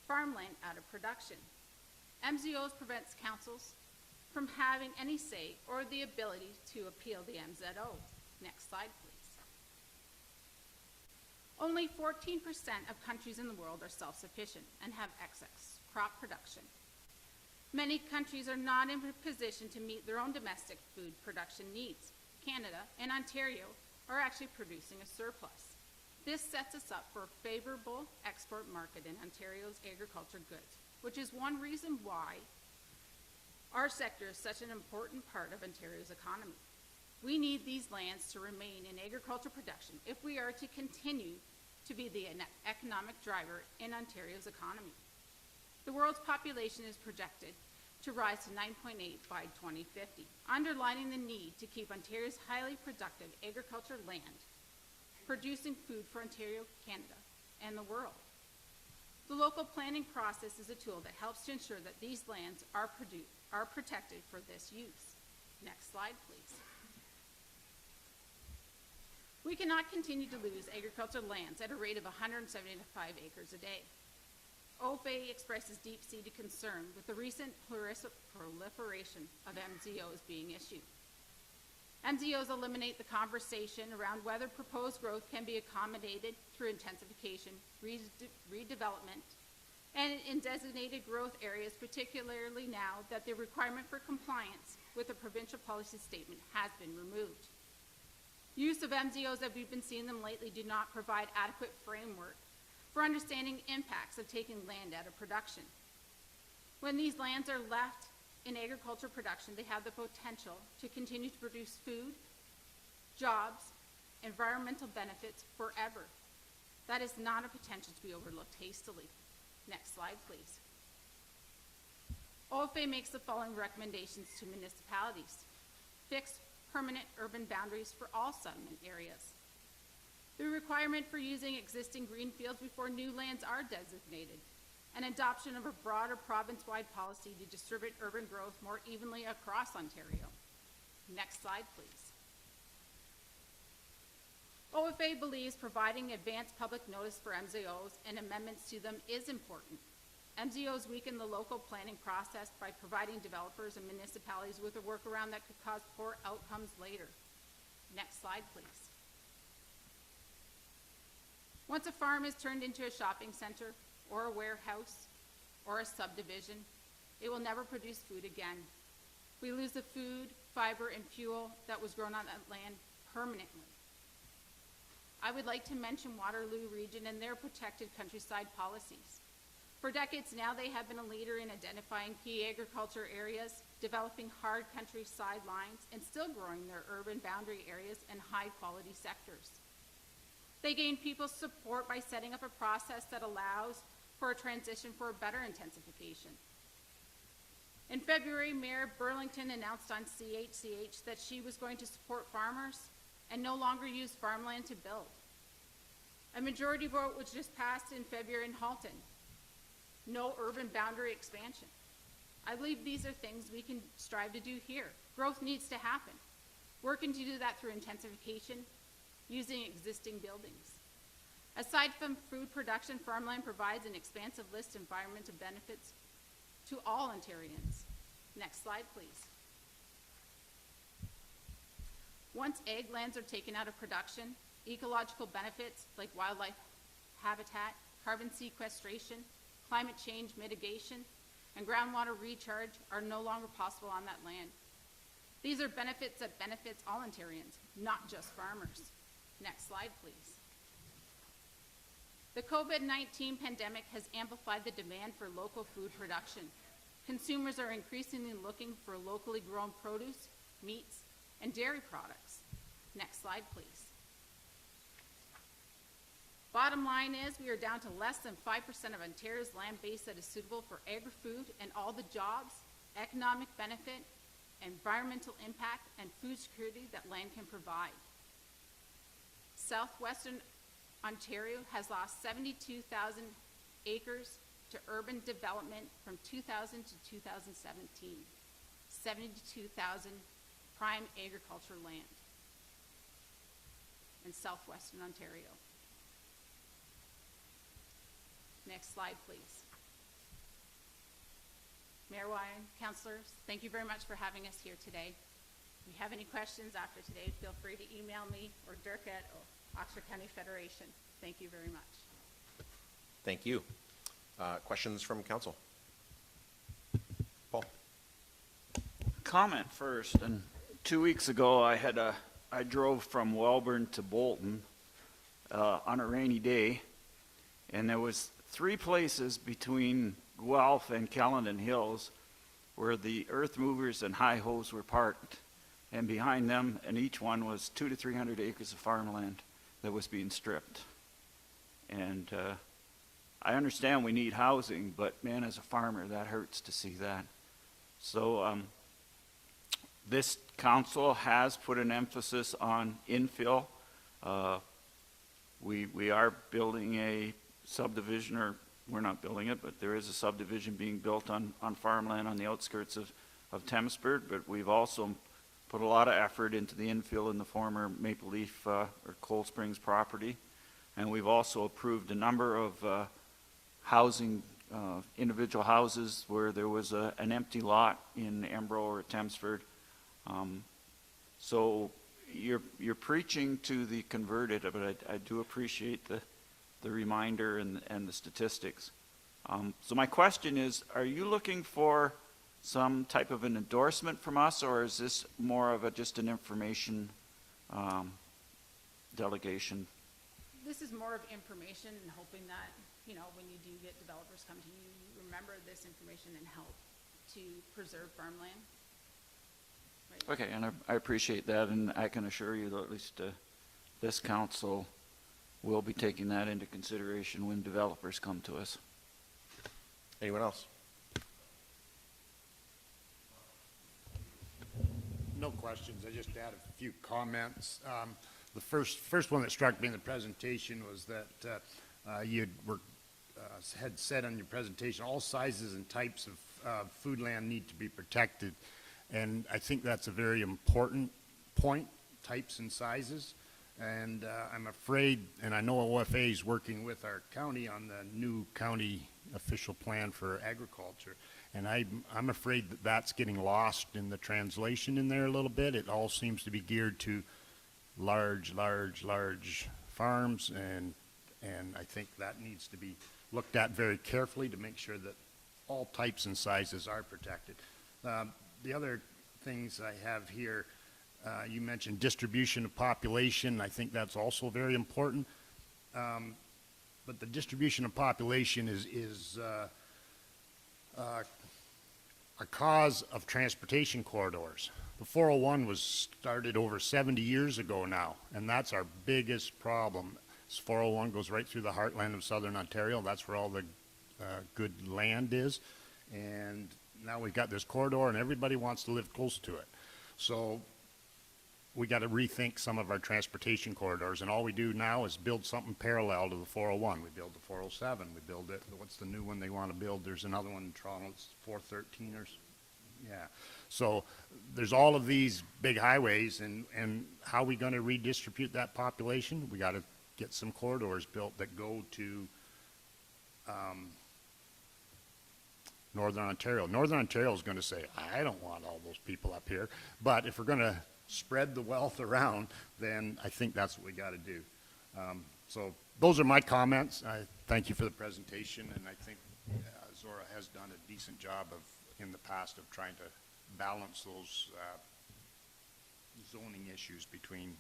farmland out of production. MZOs prevents councils from having any say or the ability to appeal the MZO. Next slide, please. Only 14% of countries in the world are self-sufficient and have excess crop production. Many countries are not in a position to meet their own domestic food production needs. Canada and Ontario are actually producing a surplus. This sets us up for a favorable export market in Ontario's agriculture goods, which is one reason why our sector is such an important part of Ontario's economy. We need these lands to remain in agriculture production if we are to continue to be the economic driver in Ontario's economy. The world's population is projected to rise to 9.8 by 2050, underlining the need to keep Ontario's highly productive agricultural land producing food for Ontario, Canada, and the world. The local planning process is a tool that helps to ensure that these lands are protected for this use. Next slide, please. We cannot continue to lose agricultural lands at a rate of 175 acres a day. OFA expresses deep-seated concern with the recent proliferation of MZOs being issued. MZOs eliminate the conversation around whether proposed growth can be accommodated through intensification, redevelopment, and in designated growth areas, particularly now that the requirement for compliance with the provincial policy statement has been removed. Use of MZOs, as we've been seeing them lately, do not provide adequate framework for understanding impacts of taking land out of production. When these lands are left in agriculture production, they have the potential to continue to produce food, jobs, environmental benefits forever. That is not a potential to be overlooked hastily. Next slide, please. OFA makes the following recommendations to municipalities. Fix permanent urban boundaries for all settlement areas. The requirement for using existing green fields before new lands are designated, and adoption of a broader province-wide policy to distribute urban growth more evenly across Ontario. Next slide, please. OFA believes providing advance public notice for MZOs and amendments to them is important. MZOs weaken the local planning process by providing developers and municipalities with a workaround that could cause poor outcomes later. Next slide, please. Once a farm is turned into a shopping center or a warehouse or a subdivision, it will never produce food again. We lose the food, fiber, and fuel that was grown on that land permanently. I would like to mention Waterloo Region and their protected countryside policies. For decades now, they have been a leader in identifying key agriculture areas, developing hard countryside lines, and still growing their urban boundary areas and high-quality sectors. They gain people's support by setting up a process that allows for a transition for a better intensification. In February, Mayor Burlington announced on CHCH that she was going to support farmers and no longer use farmland to build. A majority vote was just passed in February in Halton. No urban boundary expansion. I believe these are things we can strive to do here. Growth needs to happen. Working to do that through intensification, using existing buildings. Aside from food production, farmland provides an expansive list of environmental benefits to all Ontarians. Next slide, please. Once ag lands are taken out of production, ecological benefits like wildlife habitat, carbon sequestration, climate change mitigation, and groundwater recharge are no longer possible on that land. These are benefits that benefits all Ontarians, not just farmers. Next slide, please. The COVID-19 pandemic has amplified the demand for local food production. Consumers are increasingly looking for locally grown produce, meats, and dairy products. Next slide, please. Bottom line is we are down to less than 5% of Ontario's land base that is suitable for agri-food and all the jobs, economic benefit, environmental impact, and food security that land can provide. Southwestern Ontario has lost 72,000 acres to urban development from 2000 to 2017. 72,000 prime agriculture land in southwestern Ontario. Next slide, please. Mayor Wyan, councillors, thank you very much for having us here today. If you have any questions after today, feel free to email me or Dirk at Oxford County Federation. Thank you very much.
Thank you. Questions from council? Paul?
Comment first, and 2 weeks ago I drove from Welborn to Bolton on a rainy day, and there was 3 places between Guelph and Caledon Hills where the earth movers and high hose were parked, and behind them, and each one was 200 to 300 acres of farmland that was being stripped. And I understand we need housing, but man, as a farmer, that hurts to see that. So this council has put an emphasis on infill. We are building a subdivision, or we're not building it, but there is a subdivision being built on farmland on the outskirts of Thamesburg, but we've also put a lot of effort into the infill in the former Maple Leaf or Cold Springs property. And we've also approved a number of housing, individual houses where there was an empty lot in Embro or Thamesford. So you're preaching to the converted, but I do appreciate the reminder and the statistics. So my question is, are you looking for some type of an endorsement from us, or is this more of just an information delegation?
This is more of information and hoping that, you know, when you do get developers come to you, you remember this information and help to preserve farmland. Right.
Okay, and I appreciate that, and I can assure you that at least this council will be taking that into consideration when developers come to us.
Anyone else?
No questions. I just had a few comments. The first one that struck me in the presentation was that had said on your presentation, all sizes and types of food land need to be protected. And I think that's a very important point, types and sizes. And I'm afraid, and I know OFA is working with our county on the new county official plan for agriculture. And I'm afraid that that's getting lost in the translation in there a little bit. It all seems to be geared to large farms, and I think that needs to be looked at very carefully to make sure that all types and sizes are protected. The other things I have here, you mentioned distribution of population. I think that's also very important. But the distribution of population is a cause of transportation corridors. The 401 was started over 70 years ago now, and that's our biggest problem. This 401 goes right through the heartland of southern Ontario. That's where all the good land is. And now we've got this corridor, and everybody wants to live close to it. So we got to rethink some of our transportation corridors, and all we do now is build something parallel to the 401. We build the 407. We build it. What's the new one they want to build? There's another one in Toronto. It's 413 or yeah. So there's all of these big highways, and how are we going to redistribute that population? We got to get some corridors built that go to Northern Ontario. Northern Ontario is going to say, I don't want all those people up here. But if we're going to spread the wealth around, then I think that's what we got to do. So those are my comments. I thank you for the presentation, and I think Zorra has done a decent job in the past of trying to balance those zoning issues between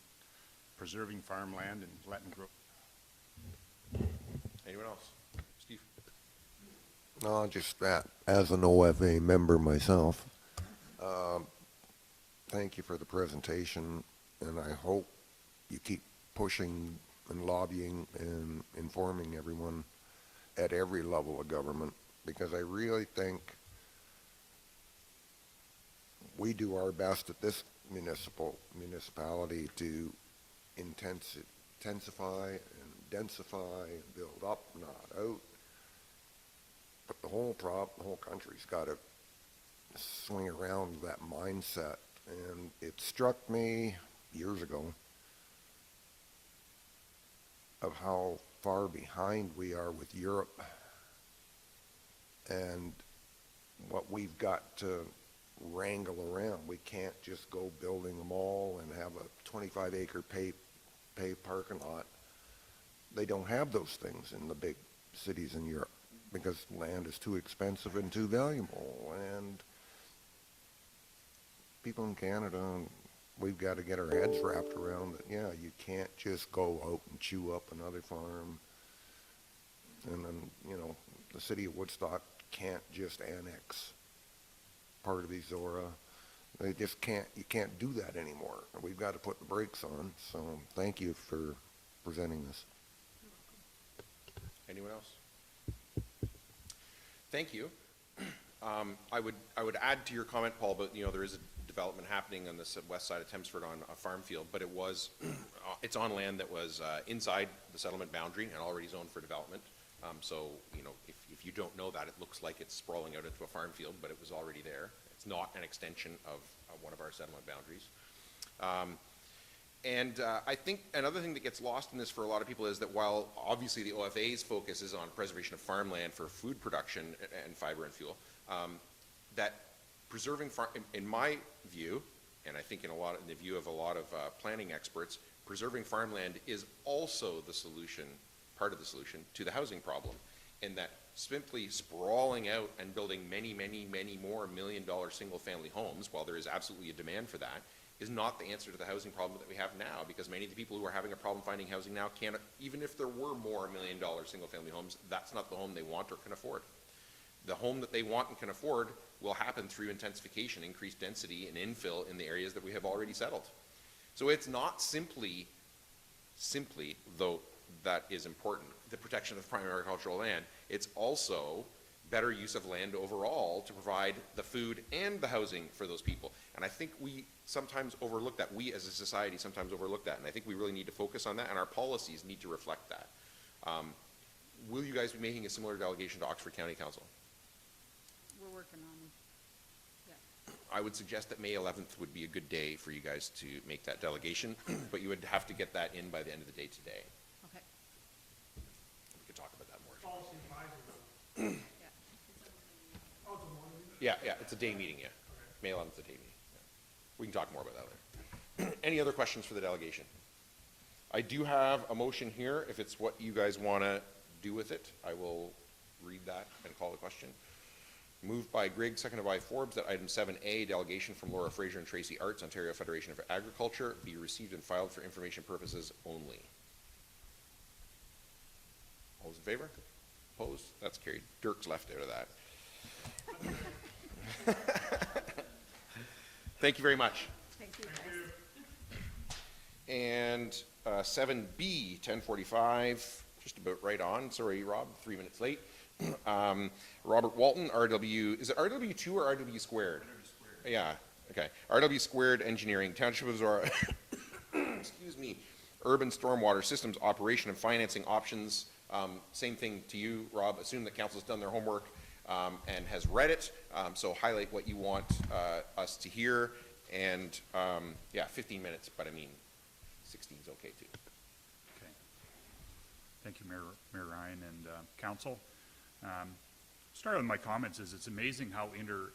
preserving farmland and letting grow.
Anyone else? Steve?
No, just that, as an OFA member myself, thank you for the presentation, and I hope you keep pushing and lobbying and informing everyone at every level of government, because I really think we do our best at this municipality to intensify and densify, build up, not out. But the whole country's got to swing around that mindset. And it struck me years ago of how far behind we are with Europe and what we've got to wrangle around. We can't just go building a mall and have a 25-acre paved parking lot. They don't have those things in the big cities in Europe because land is too expensive and too valuable. And people in Canada, we've got to get our heads wrapped around that, yeah, you can't just go out and chew up another farm. And then, the city of Woodstock can't just annex part of Zorra. They just can't, you can't do that anymore. We've got to put the brakes on. So thank you for presenting this.
Anyone else? Thank you. I would add to your comment, Paul, but there is a development happening on the west side of Thamesford on a farm field, but it's on land that was inside the settlement boundary and already zoned for development. So if you don't know that, it looks like it's sprawling out into a farm field, but it was already there. It's not an extension of one of our settlement boundaries. I think another thing that gets lost in this for a lot of people is that while obviously the OFA's focus is on preservation of farmland for food production and fiber and fuel, that preserving in my view, and I think in the view of a lot of planning experts, preserving farmland is also the solution, part of the solution to the housing problem, in that simply sprawling out and building many more $1 million single-family homes, while there is absolutely a demand for that, is not the answer to the housing problem that we have now, because many of the people who are having a problem finding housing now can't, even if there were more $1 million single-family homes, that's not the home they want or can afford. The home that they want and can afford will happen through intensification, increased density, and infill in the areas that we have already settled. So it's not simply, though that is important, the protection of primary agricultural land. It's also better use of land overall to provide the food and the housing for those people. And I think we sometimes overlook that. We as a society sometimes overlook that. And I think we really need to focus on that, and our policies need to reflect that. Will you guys be making a similar delegation to Oxford County Council?
We're working on, yeah.
I would suggest that May 11th would be a good day for you guys to make that delegation, but you would have to get that in by the end of the day today.
Okay.
We could talk about that more.
Yeah.
Yeah, it's a day meeting, yeah. May 11th is a day meeting. Yeah. We can talk more about that later. Any other questions for the delegation? I do have a motion here. If it's what you guys want to do with it, I will read that and call the question. Moved by Grigg, seconded by Forbes, that item 7A, delegation from Laura Fraser and Tracy Arts, Ontario Federation of Agriculture, be received and filed for information purposes only. All those in favor? Opposed? That's carried. Dirk's left out of that. Thank you very much.
Thank you, guys.
And 7B, 10:45, just about right on. Sorry, Rob, 3 minutes late. Robert Walton, RW, is it RW2 or RW squared? RW squared. Yeah, okay. RW squared engineering, Township of Zorra, excuse me, urban stormwater systems operation and financing options. Same thing to you, Rob. Assume that council's done their homework and has read it. So highlight what you want us to hear. And yeah, 15 minutes, but I mean, 16 is okay too.
Okay. Thank you, Mayor Ryan and council. Start with my comments is it's amazing how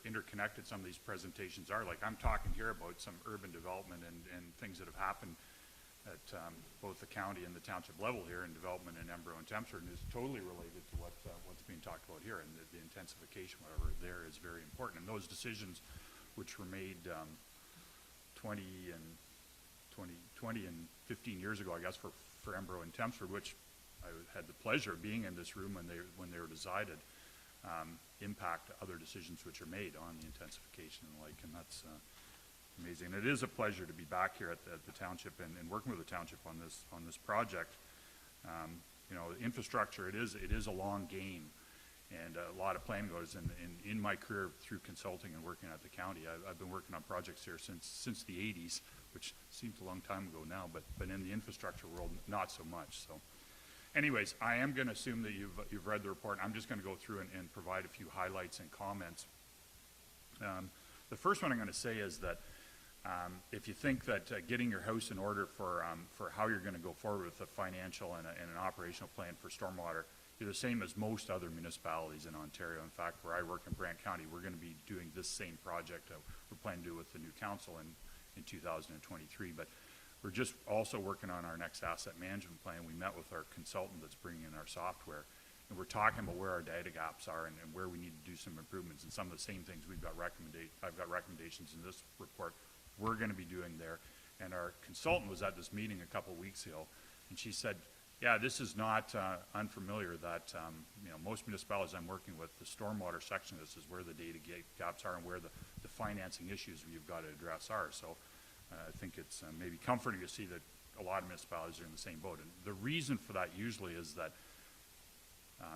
interconnected some of these presentations are. Like I'm talking here about some urban development and things that have happened at both the county and the township level here in development in Embro and Tempsford, and is totally related to what's being talked about here, and the intensification, whatever there is very important. And those decisions which were made 20 and 15 years ago, I guess, for Embro and Tempsford, which I had the pleasure of being in this room when they were decided, impact other decisions which are made on the intensification and the like, and that's amazing. And it is a pleasure to be back here at the township and working with the township on this project. You know, infrastructure, it is a long game, and a lot of planning goes in my career through consulting and working at the county. I've been working on projects here since the 80s, which seems a long time ago now, but in the infrastructure world, not so much. So anyways, I am going to assume that you've read the report. I'm just going to go through and provide a few highlights and comments. The first one I'm going to say is that if you think that getting your house in order for how you're going to go forward with a financial and an operational plan for stormwater, you're the same as most other municipalities in Ontario. In fact, where I work in Brant County, we're going to be doing this same project. We're planning to do with the new council in 2023, but we're just also working on our next asset management plan. We met with our consultant that's bringing in our software, and we're talking about where our data gaps are and where we need to do some improvements, and some of the same things I've got recommendations in this report we're going to be doing there. And our consultant was at this meeting a couple weeks ago, and she said, yeah, this is not unfamiliar that you know, most municipalities I'm working with, the stormwater section of this is where the data gaps are and where the financing issues you've got to address are. So I think it's maybe comforting to see that a lot of municipalities are in the same boat. And the reason for that usually is that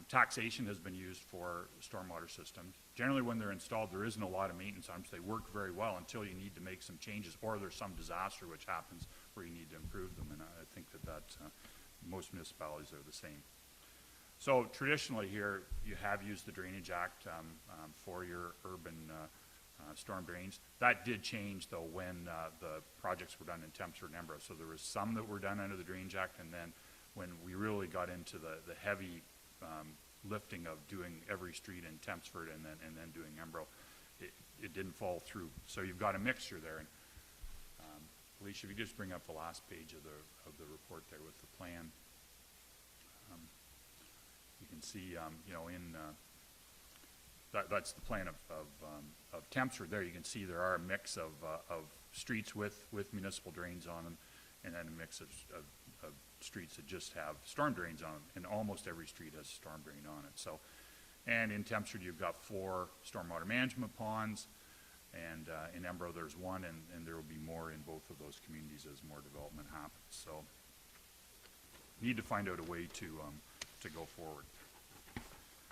taxation has been used for stormwater systems. Generally, when they're installed, there isn't a lot of maintenance on them, so they work very well until you need to make some changes, or there's some disaster which happens where you need to improve them. And I think that most municipalities are the same. So traditionally here, you have used the Drainage Act for your urban storm drains. That did change, though, when the projects were done in Tempsford and Embro. So there was some that were done under the Drainage Act, and then when we really got into the heavy lifting of doing every street in Tempsford and then doing Embro, it didn't fall through. So you've got a mixture there. And Alicia, if you just bring up the last page of the report there with the plan, you can see, you know, in that's the plan of Tempsford. There you can see there are a mix of streets with municipal drains on them, and then a mix of streets that just have storm drains on them, and almost every street has a storm drain on it. So, and in Tempsford you've got 4 stormwater management ponds, and in Embro there's 1, and there will be more in both of those communities as more development happens. So, need to find out a way to go forward.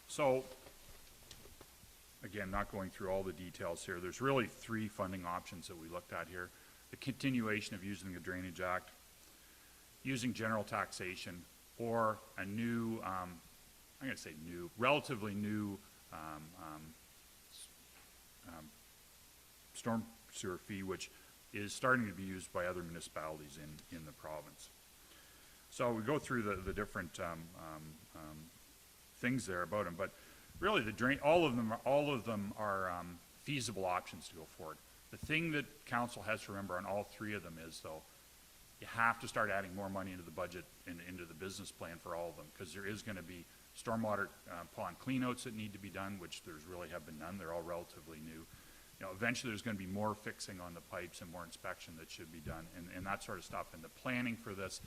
So, Again, not going through all the details here. There's really 3 funding options that we looked at here. The continuation of using the Drainage Act, using general taxation, or a new, I'm going to say new, relatively new storm sewer fee, which is starting to be used by other municipalities in the province. So we go through the different things there about them, but really all of them are feasible options to go forward. The thing that council has to remember on all 3 of them is, though, you have to start adding more money into the budget and into the business plan for all of them, because there is going to be stormwater pond cleanouts that need to be done, which there's really have been none. They're all relatively new. You know, eventually there's going to be more fixing on the pipes and more inspection that should be done, and that sort of stuff. And the planning for this,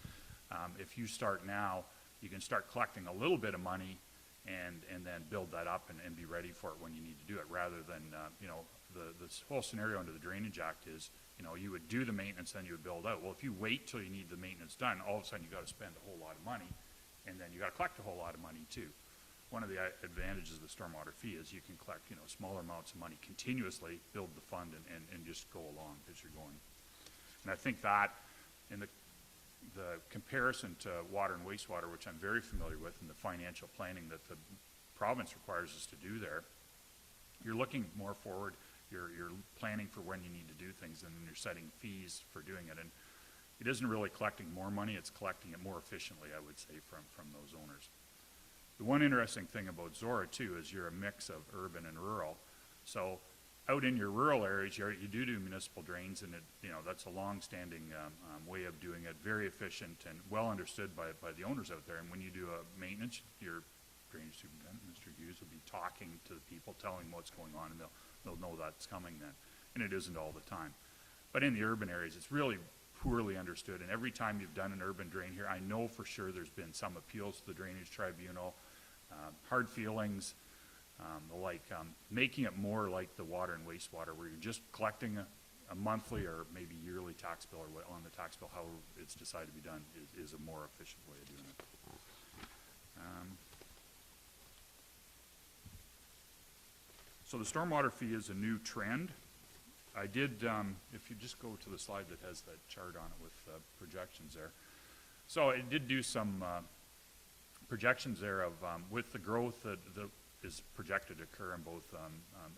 if you start now, you can start collecting a little bit of money and then build that up and be ready for it when you need to do it, rather than, you know, this whole scenario under the Drainage Act is, you know, you would do the maintenance, then you would build out. Well, if you wait till you need the maintenance done, all of a sudden you got to spend a whole lot of money, and then you got to collect a whole lot of money too. One of the advantages of the stormwater fee is you can collect, you know, smaller amounts of money continuously, build the fund, and just go along as you're going. And I think that in the comparison to water and wastewater, which I'm very familiar with, and the financial planning that the province requires us to do there, you're looking more forward. You're planning for when you need to do things, and then you're setting fees for doing it. And it isn't really collecting more money, it's collecting it more efficiently, I would say, from those owners. The one interesting thing about Zorra, too, is you're a mix of urban and rural. So out in your rural areas, you do municipal drains, and that's a long-standing way of doing it, very efficient and well understood by the owners out there. And when you do a maintenance, your drainage superintendent, Mr. Hughes, will be talking to the people, telling them what's going on, and they'll know that's coming then. And it isn't all the time. But in the urban areas, it's really poorly understood. And every time you've done an urban drain here, I know for sure there's been some appeals to the Drainage Tribunal, hard feelings, making it more like the water and wastewater, where you're just collecting a monthly or maybe yearly tax bill, or on the tax bill, however it's decided to be done, is a more efficient way of doing it. So the stormwater fee is a new trend. I did, if you just go to the slide that has that chart on it with projections there. So it did do some projections there of, with the growth that is projected to occur in both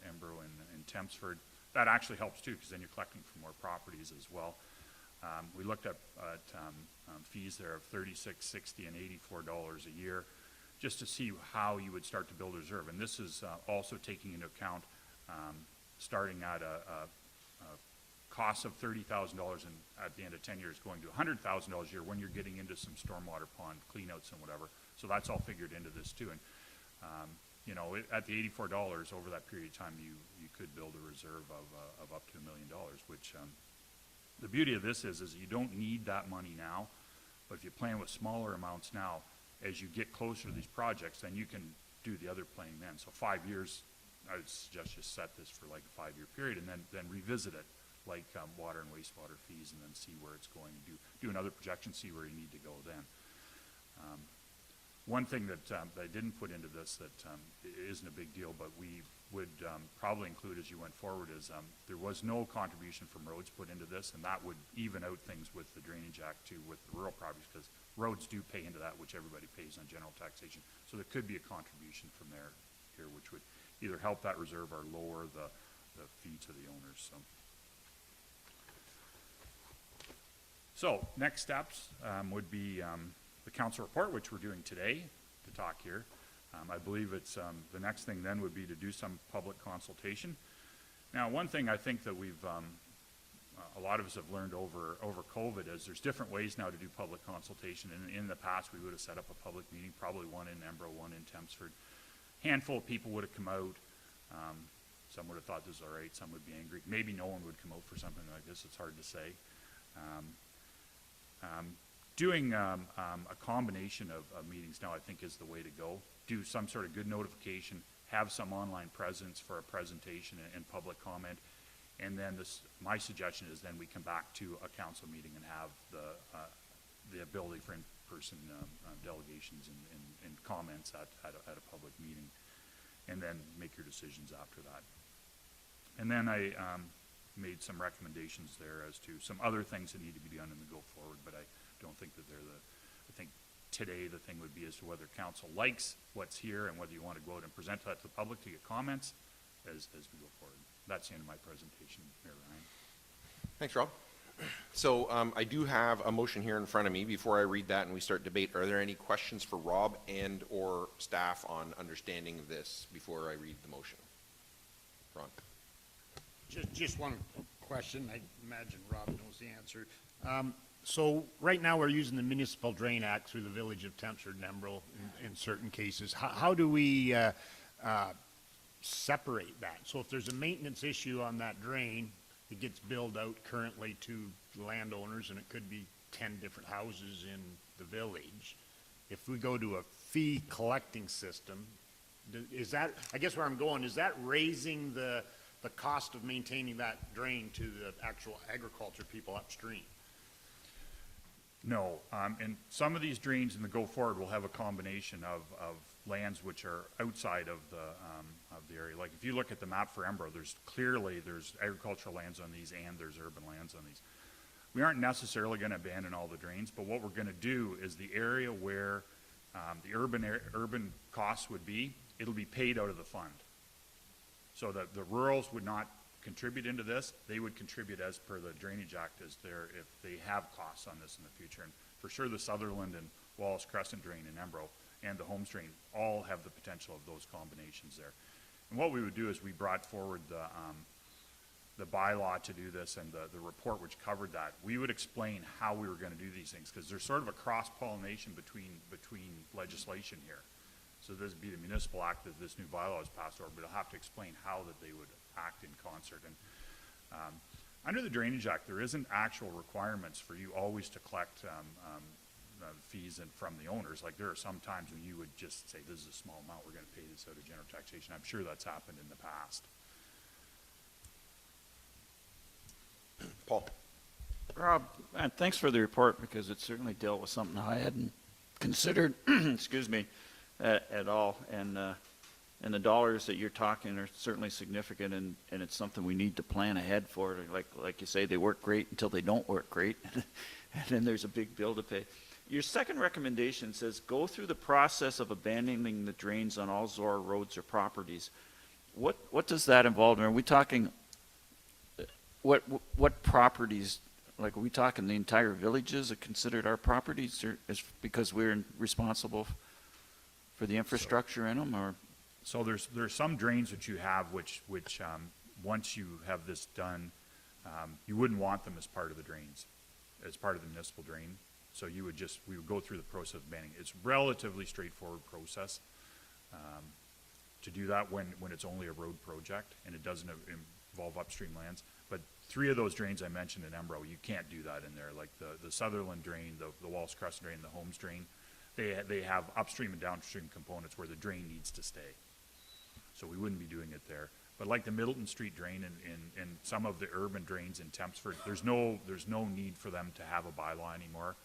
Embro and Tempsford. That actually helps too, because then you're collecting from more properties as well. We looked at fees there of $36, $60, and $84 a year, just to see how you would start to build a reserve. And this is also taking into account starting at a cost of $30,000 and at the end of 10 years going to $100,000 a year when you're getting into some stormwater pond cleanouts and whatever. So that's all figured into this too. And at the $84 over that period of time, you could build a reserve of up to $1 million, which the beauty of this is you don't need that money now, but if you plan with smaller amounts now, as you get closer to these projects, then you can do the other planning then. So 5 years, I would suggest just set this for like a 5-year period, and then revisit it like water and wastewater fees, and then see where it's going. Do another projection, see where you need to go then. One thing that I didn't put into this that isn't a big deal, but we would probably include as you went forward is there was no contribution from roads put into this, and that would even out things with the Drainage Act too, with the rural properties, because roads do pay into that, which everybody pays on general taxation. So there could be a contribution from there here, which would either help that reserve or lower the fee to the owners. So next steps would be the council report, which we're doing today to talk here. I believe it's the next thing then would be to do some public consultation. Now, one thing I think that we've a lot of us have learned over COVID is there's different ways now to do public consultation. And in the past, we would have set up a public meeting, probably one in Embro, one in Tempsford. Handful of people would have come out. Some would have thought this was all right. Some would be angry. Maybe no one would come out for something like this. It's hard to say. Doing a combination of meetings now, I think, is the way to go. Do some sort of good notification, have some online presence for a presentation and public comment, and then my suggestion is then we come back to a council meeting and have the ability for in-person delegations and comments at a public meeting. and then make your decisions after that. And then I made some recommendations there as to some other things that need to be done in the go forward, but I don't think that they're I think today the thing would be as to whether council likes what's here and whether you want to go out and present that to the public to get comments as we go forward. That's the end of my presentation, Mayor Ryan.
Thanks, Rob. So I do have a motion here in front of me. Before I read that and we start debate, are there any questions for Rob and or staff on understanding this before I read the motion? Ron?
Just one question. I imagine Rob knows the answer. So right now we're using the Municipal Drain Act through the Village of Township and Embro in certain cases. How do we separate that? So if there's a maintenance issue on that drain, it gets billed out currently to landowners, and it could be 10 different houses in the village. If we go to a fee collecting system, is that, I guess where I'm going, is that raising the cost of maintaining that drain to the actual agriculture people upstream?
No, and some of these drains in the go forward will have a combination of lands which are outside of the area. Like if you look at the map for Embro, there's agricultural lands on these and there's urban lands on these. We aren't necessarily going to abandon all the drains, but what we're going to do is the area where the urban costs would be, it'll be paid out of the fund. So that the rurals would not contribute into this, they would contribute as per the Drainage Act if they have costs on this in the future. And for sure the Sutherland and Wallace Crescent drain in Embro and the Holmes drain all have the potential of those combinations there. And what we would do is we brought forward the bylaw to do this and the report which covered that. We would explain how we were going to do these things because there's sort of a cross-pollination between legislation here. So this would be the municipal act that this new bylaw is passed over, but it'll have to explain how that they would act in concert. And under the Drainage Act, there isn't actual requirements for you always to collect fees from the owners. Like there are some times when you would just say, this is a small amount, we're going to pay this out of general taxation. I'm sure that's happened in the past.
Paul?
Rob, thanks for the report because it certainly dealt with something I hadn't considered, excuse me, at all. And the dollars that you're talking are certainly significant, and it's something we need to plan ahead for. Like you say, they work great until they don't work great, and then there's a big bill to pay. Your second recommendation says, go through the process of abandoning the drains on all Zorra roads or properties. What does that involve? Are we talking, what properties, like are we talking the entire villages are considered our properties, or is because we're responsible for the infrastructure in them, or?
So there's some drains that you have which once you have this done, you wouldn't want them as part of the drains, as part of the municipal drain. So we would go through the process of banning. It's relatively straightforward process to do that when it's only a road project and it doesn't involve upstream lands. But 3 of those drains I mentioned in Embro, you can't do that in there. Like the Sutherland drain, the Wallace Crescent drain, the Holmes drain, they have upstream and downstream components where the drain needs to stay. So we wouldn't be doing it there. But like the Middleton Street drain and some of the urban drains in Tempsford, there's no need for them to have a bylaw anymore.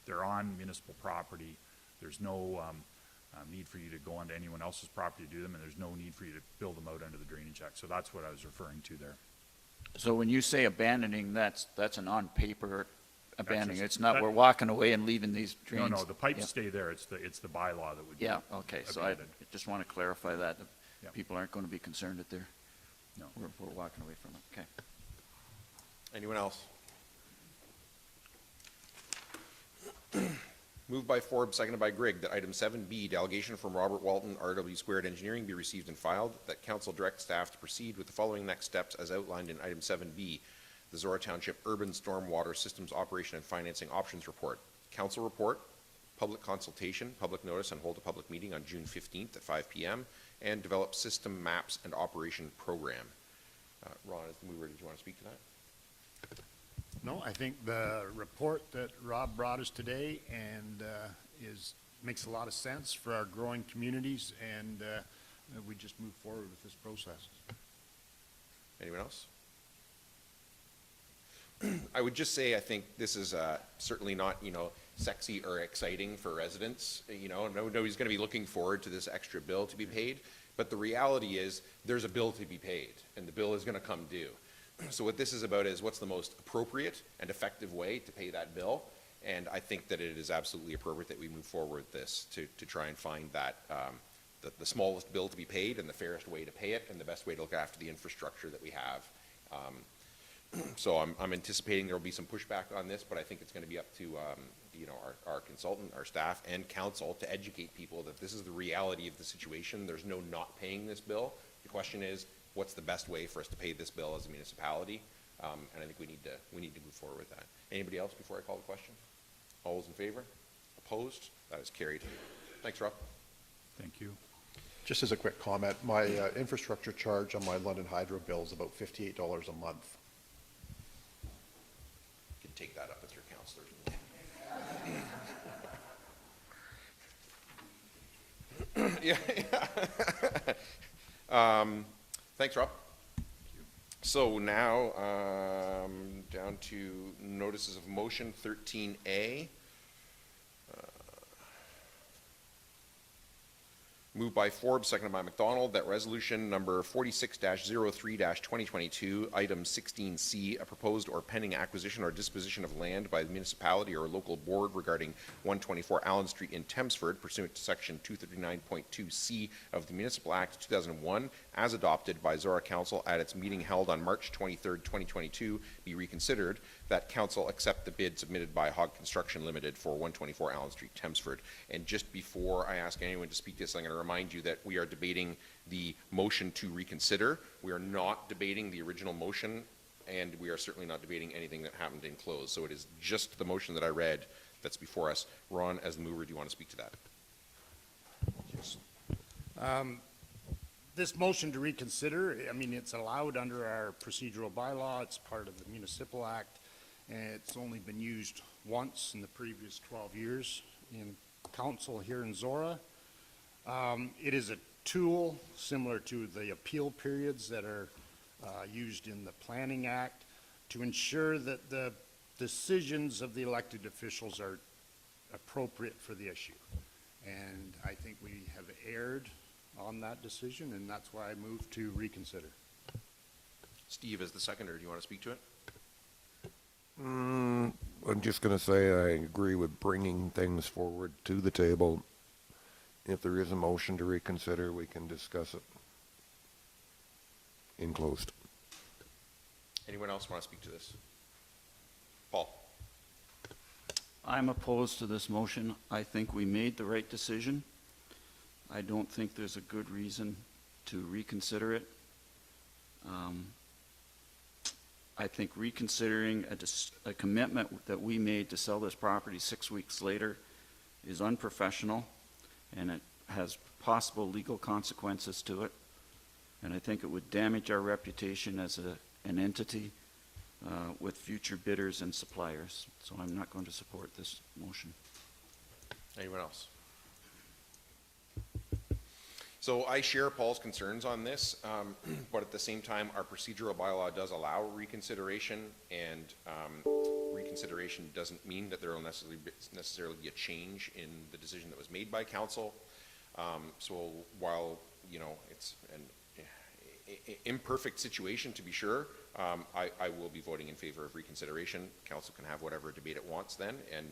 They're on municipal property. There's no need for you to go onto anyone else's property to do them, and there's no need for you to build them out under the Drainage Act. So that's what I was referring to there.
So when you say abandoning, that's an on-paper abandoning. It's not we're walking away and leaving these drains.
No, the pipes stay there. It's the bylaw that would be
okay.
abandoned.
So I just want to clarify that.
Yeah.
People aren't going to be concerned that
No.
we're walking away from it. Okay.
Anyone else? Moved by Forbes, seconded by Grigg, that item 7B, delegation from Robert Walton, RW Squared Engineering, be received and filed, that council direct staff to proceed with the following next steps as outlined in item 7B, the Zorra Township Urban Stormwater Systems Operation and Financing Options Report. Council report, public consultation, public notice, and hold a public meeting on June 15th at 5 p.m., and develop system maps and operation program. Ron, as the mover, did you want to speak to that?
No, I think the report that Rob brought us today and makes a lot of sense for our growing communities, and we just move forward with this process.
Anyone else? I would just say I think this is certainly not, sexy or exciting for residents. Nobody's going to be looking forward to this extra bill to be paid. But the reality is, there's a bill to be paid, and the bill is gonna come due. So what this is about is what's the most appropriate and effective way to pay that bill? And I think that it is absolutely appropriate that we move forward this to try and find that, the smallest bill to be paid and the fairest way to pay it and the best way to look after the infrastructure that we have. So I'm anticipating there will be some pushback on this, but I think it's going to be up to you know, our consultant, our staff, and council to educate people that this is the reality of the situation. There's no not paying this bill. The question is, what's the best way for us to pay this bill as a municipality? And I think we need to move forward with that. Anybody else before I call the question? All those in favor? Opposed? That is carried. Thanks, Rob.
Thank you.
Just as a quick comment, my infrastructure charge on my London Hydro bill is about $58 a month.
You can take that up with your counselors. Thanks, Rob. So now, down to notices of motion 13A. Moved by Forbes, seconded by McDonald, that resolution number 46-03-2022, item 16C, a proposed or pending acquisition or disposition of land by the municipality or local board regarding 124 Allen Street in Thamesford pursuant to section 239.2C of the Municipal Act 2001, as adopted by Zorra Council at its meeting held on March 23rd, 2022, be reconsidered, that council accept the bid submitted by Hogg Construction Limited for 124 Allen Street, Thamesford. And just before I ask anyone to speak to this, I'm going to remind you that we are debating the motion to reconsider. We are not debating the original motion, and we are certainly not debating anything that happened in close. So it is just the motion that I read that's before us. Ron, as the mover, do you want to speak to that?
Yes. This motion to reconsider, I mean, it's allowed under our procedural bylaw. It's part of the Municipal Act, and it's only been used once in the previous 12 years in council here in Zorra. It is a tool similar to the appeal periods that are used in the Planning Act to ensure that the decisions of the elected officials are appropriate for the issue. And I think we have erred on that decision, and that's why I moved to reconsider.
Steve, as the seconder, do you want to speak to it?
I'm just going to say I agree with bringing things forward to the table. If there is a motion to reconsider, we can discuss it in closed.
Anyone else want to speak to this? Paul?
I'm opposed to this motion. I think we made the right decision. I don't think there's a good reason to reconsider it. I think reconsidering a commitment that we made to sell this property 6 weeks later is unprofessional, and it has possible legal consequences to it. And I think it would damage our reputation as an entity with future bidders and suppliers. So I'm not going to support this motion.
Anyone else? So I share Paul's concerns on this, but at the same time, our procedural bylaw does allow reconsideration, and reconsideration doesn't mean that there will necessarily be a change in the decision that was made by council. So while, you know, it's an imperfect situation to be sure, I will be voting in favor of reconsideration. Council can have whatever debate it wants then, and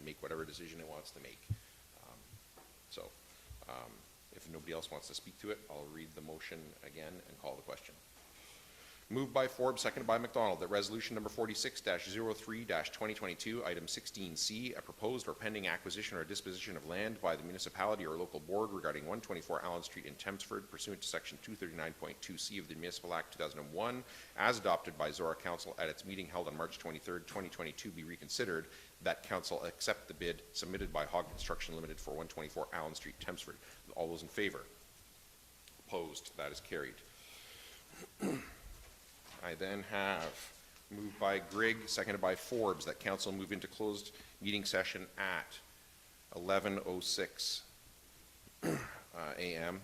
make whatever decision it wants to make. If nobody else wants to speak to it, I'll read the motion again and call the question. Moved by Forbes, seconded by McDonald, that resolution number 46-03-2022, item 16C, a proposed or pending acquisition or disposition of land by the municipality or local board regarding 124 Allen Street in Thamesford pursuant to section 239.2C of the Municipal Act 2001, as adopted by Zorra Council at its meeting held on March 23rd, 2022, be reconsidered, that council accept the bid submitted by Hogg Construction Limited for 124 Allen Street, Thamesford. All those in favor? Opposed? That is carried. I then have moved by Grigg, seconded by Forbes, that council move into closed meeting session at 11:06 a.m.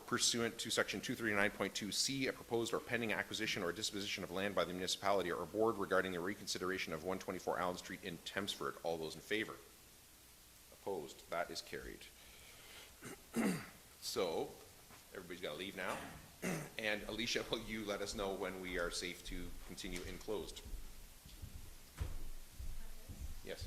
pursuant to section 239.2C, a proposed or pending acquisition or disposition of land by the municipality or board regarding the reconsideration of 124 Allen Street in Thamesford. All those in favor? Opposed? That is carried. So, everybody's got to leave now. And Alicia, will you let us know when we are safe to continue in closed? Yes.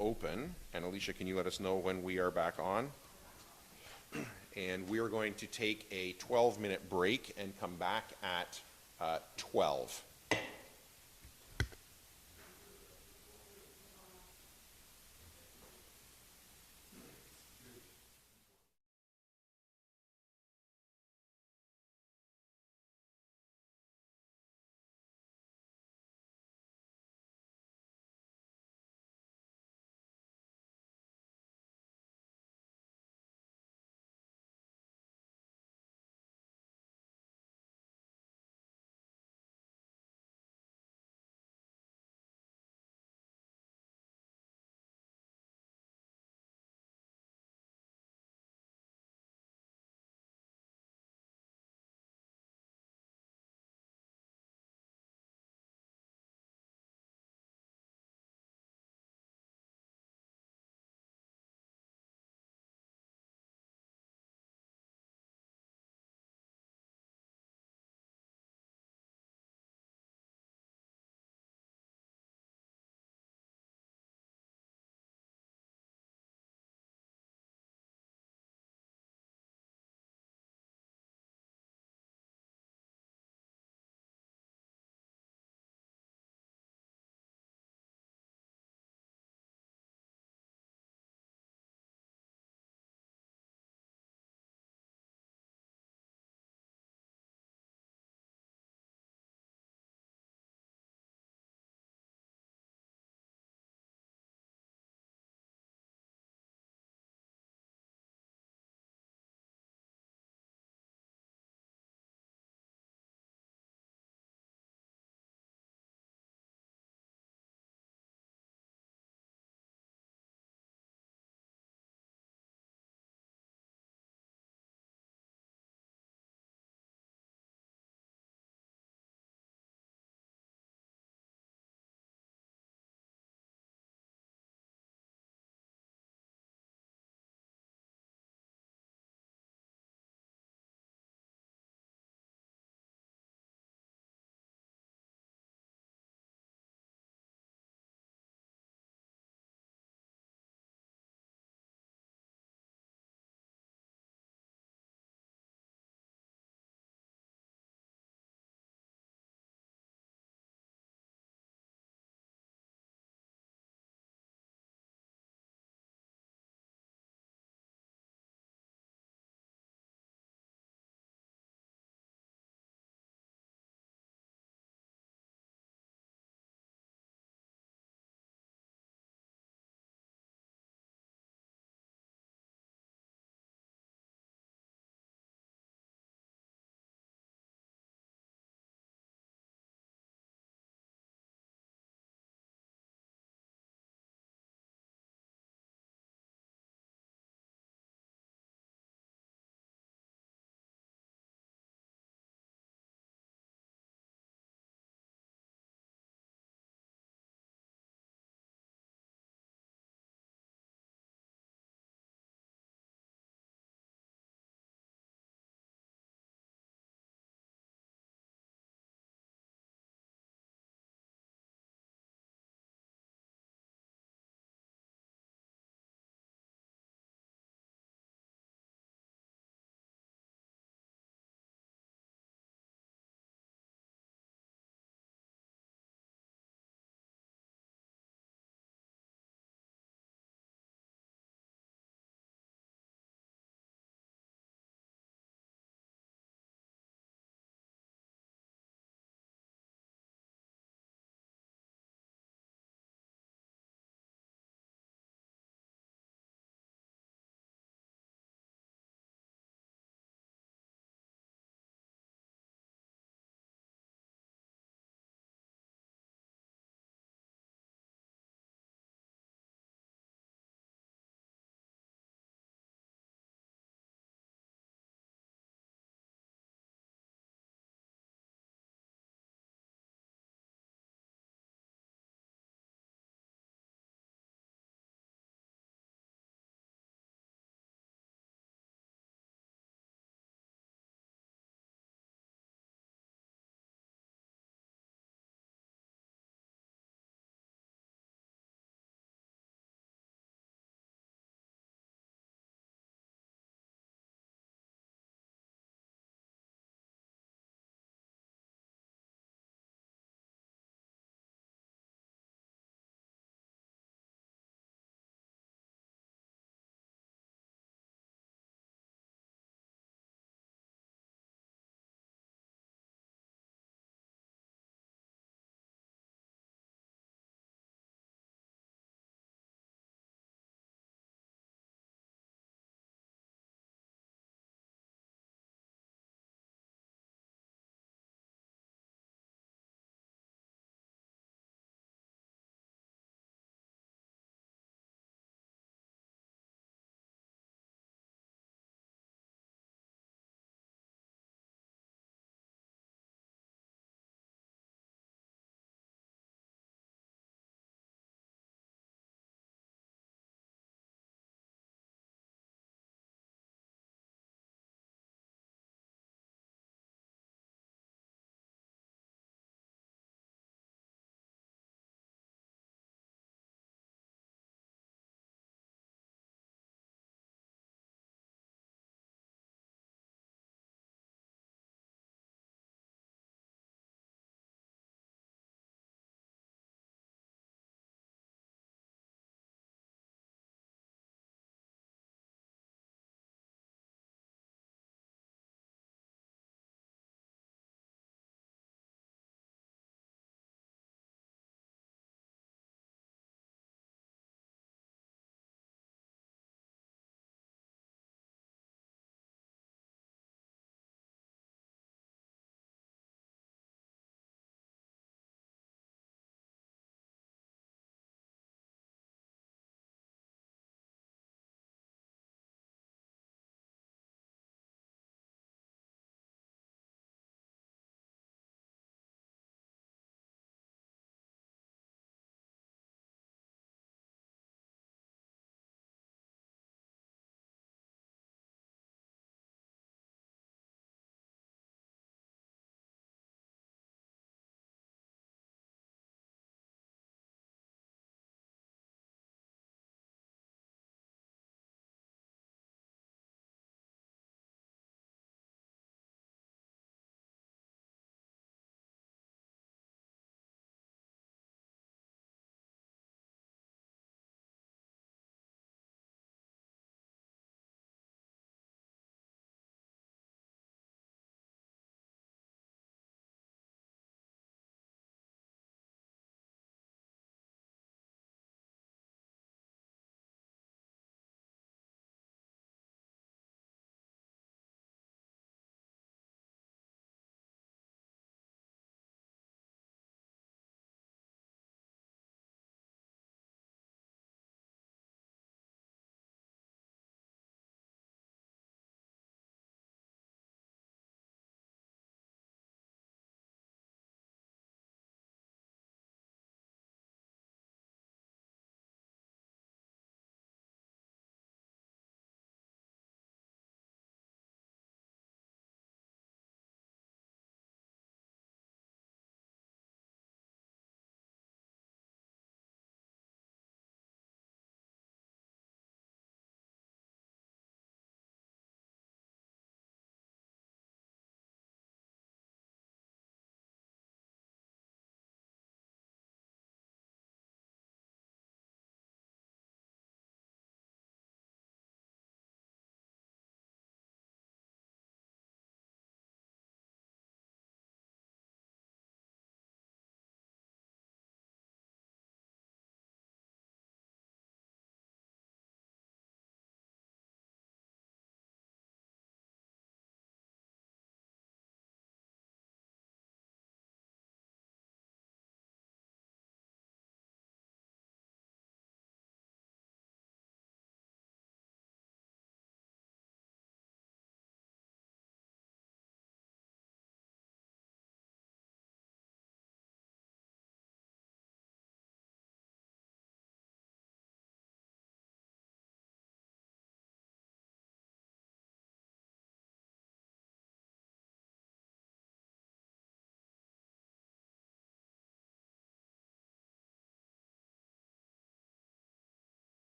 open. And Alicia, can you let us know when we are back on? And we are going to take a 12-minute break and come back at 12.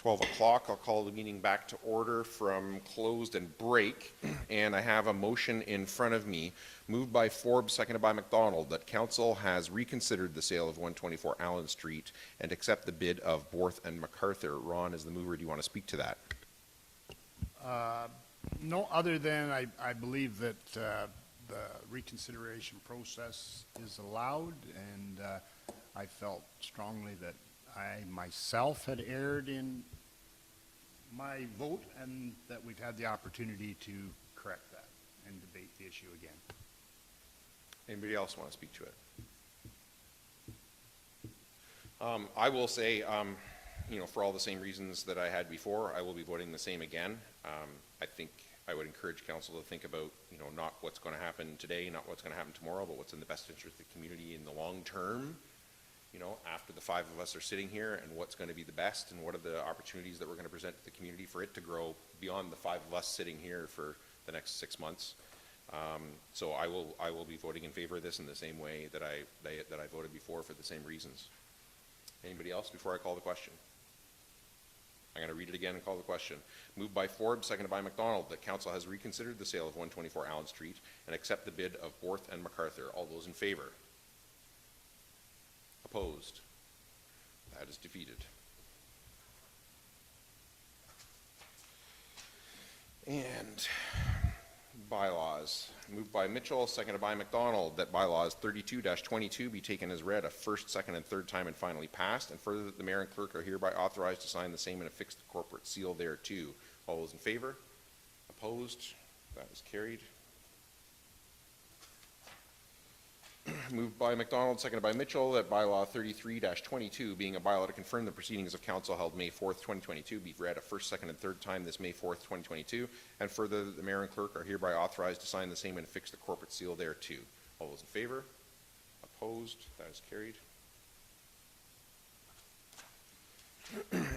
12 o'clock. I'll call the meeting back to order from closed and break. And I have a motion in front of me, moved by Forbes, seconded by McDonald, that council has reconsidered the sale of 124 Allen Street and accept the bid of Borth and MacArthur. Ron, as the mover, do you want to speak to that?
No, other than I believe that the reconsideration process is allowed, and I felt strongly that I myself had erred in my vote, and that we've had the opportunity to correct that and debate the issue again.
Anybody else want to speak to it? I will say, you know, for all the same reasons that I had before, I will be voting the same again. I think I would encourage council to think about, you know, not what's going to happen today, not what's going to happen tomorrow, but what's in the best interest of the community in the long term, you know, after the five of us are sitting here, and what's going to be the best, and what are the opportunities that we're going to present to the community for it to grow beyond the five of us sitting here for the next 6 months. So I will be voting in favor of this in the same way that I voted before, for the same reasons. Anybody else before I call the question? I'm going to read it again and call the question. Moved by Forbes, seconded by McDonald, that council has reconsidered the sale of 124 Allen Street and accept the bid of Borth and MacArthur. All those in favor? Opposed? That is defeated. And bylaws. Moved by Mitchell, seconded by McDonald, that bylaws 32-22 be taken as read a first, second, and third time and finally passed, and further that the mayor and clerk are hereby authorized to sign the same and affix the corporate seal thereto. All those in favor? Opposed? That is carried. Moved by McDonald, seconded by Mitchell, that bylaw 33-22, being a bylaw to confirm the proceedings of council held May 4th, 2022, be read a first, second, and third time this May 4th, 2022, and further that the mayor and clerk are hereby authorized to sign the same and affix the corporate seal thereto. All those in favor? Opposed? That is carried.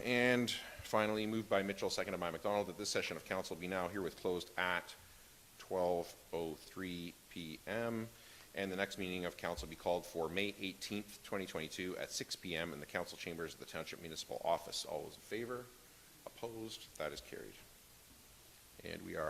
And finally, moved by Mitchell, seconded by McDonald, that this session of council be now herewith closed at 12:03 p.m. and the next meeting of council be called for May 18th, 2022 at 6 p.m. in the council chambers of the Township Municipal Office. All those in favor? Opposed? That is carried. And we are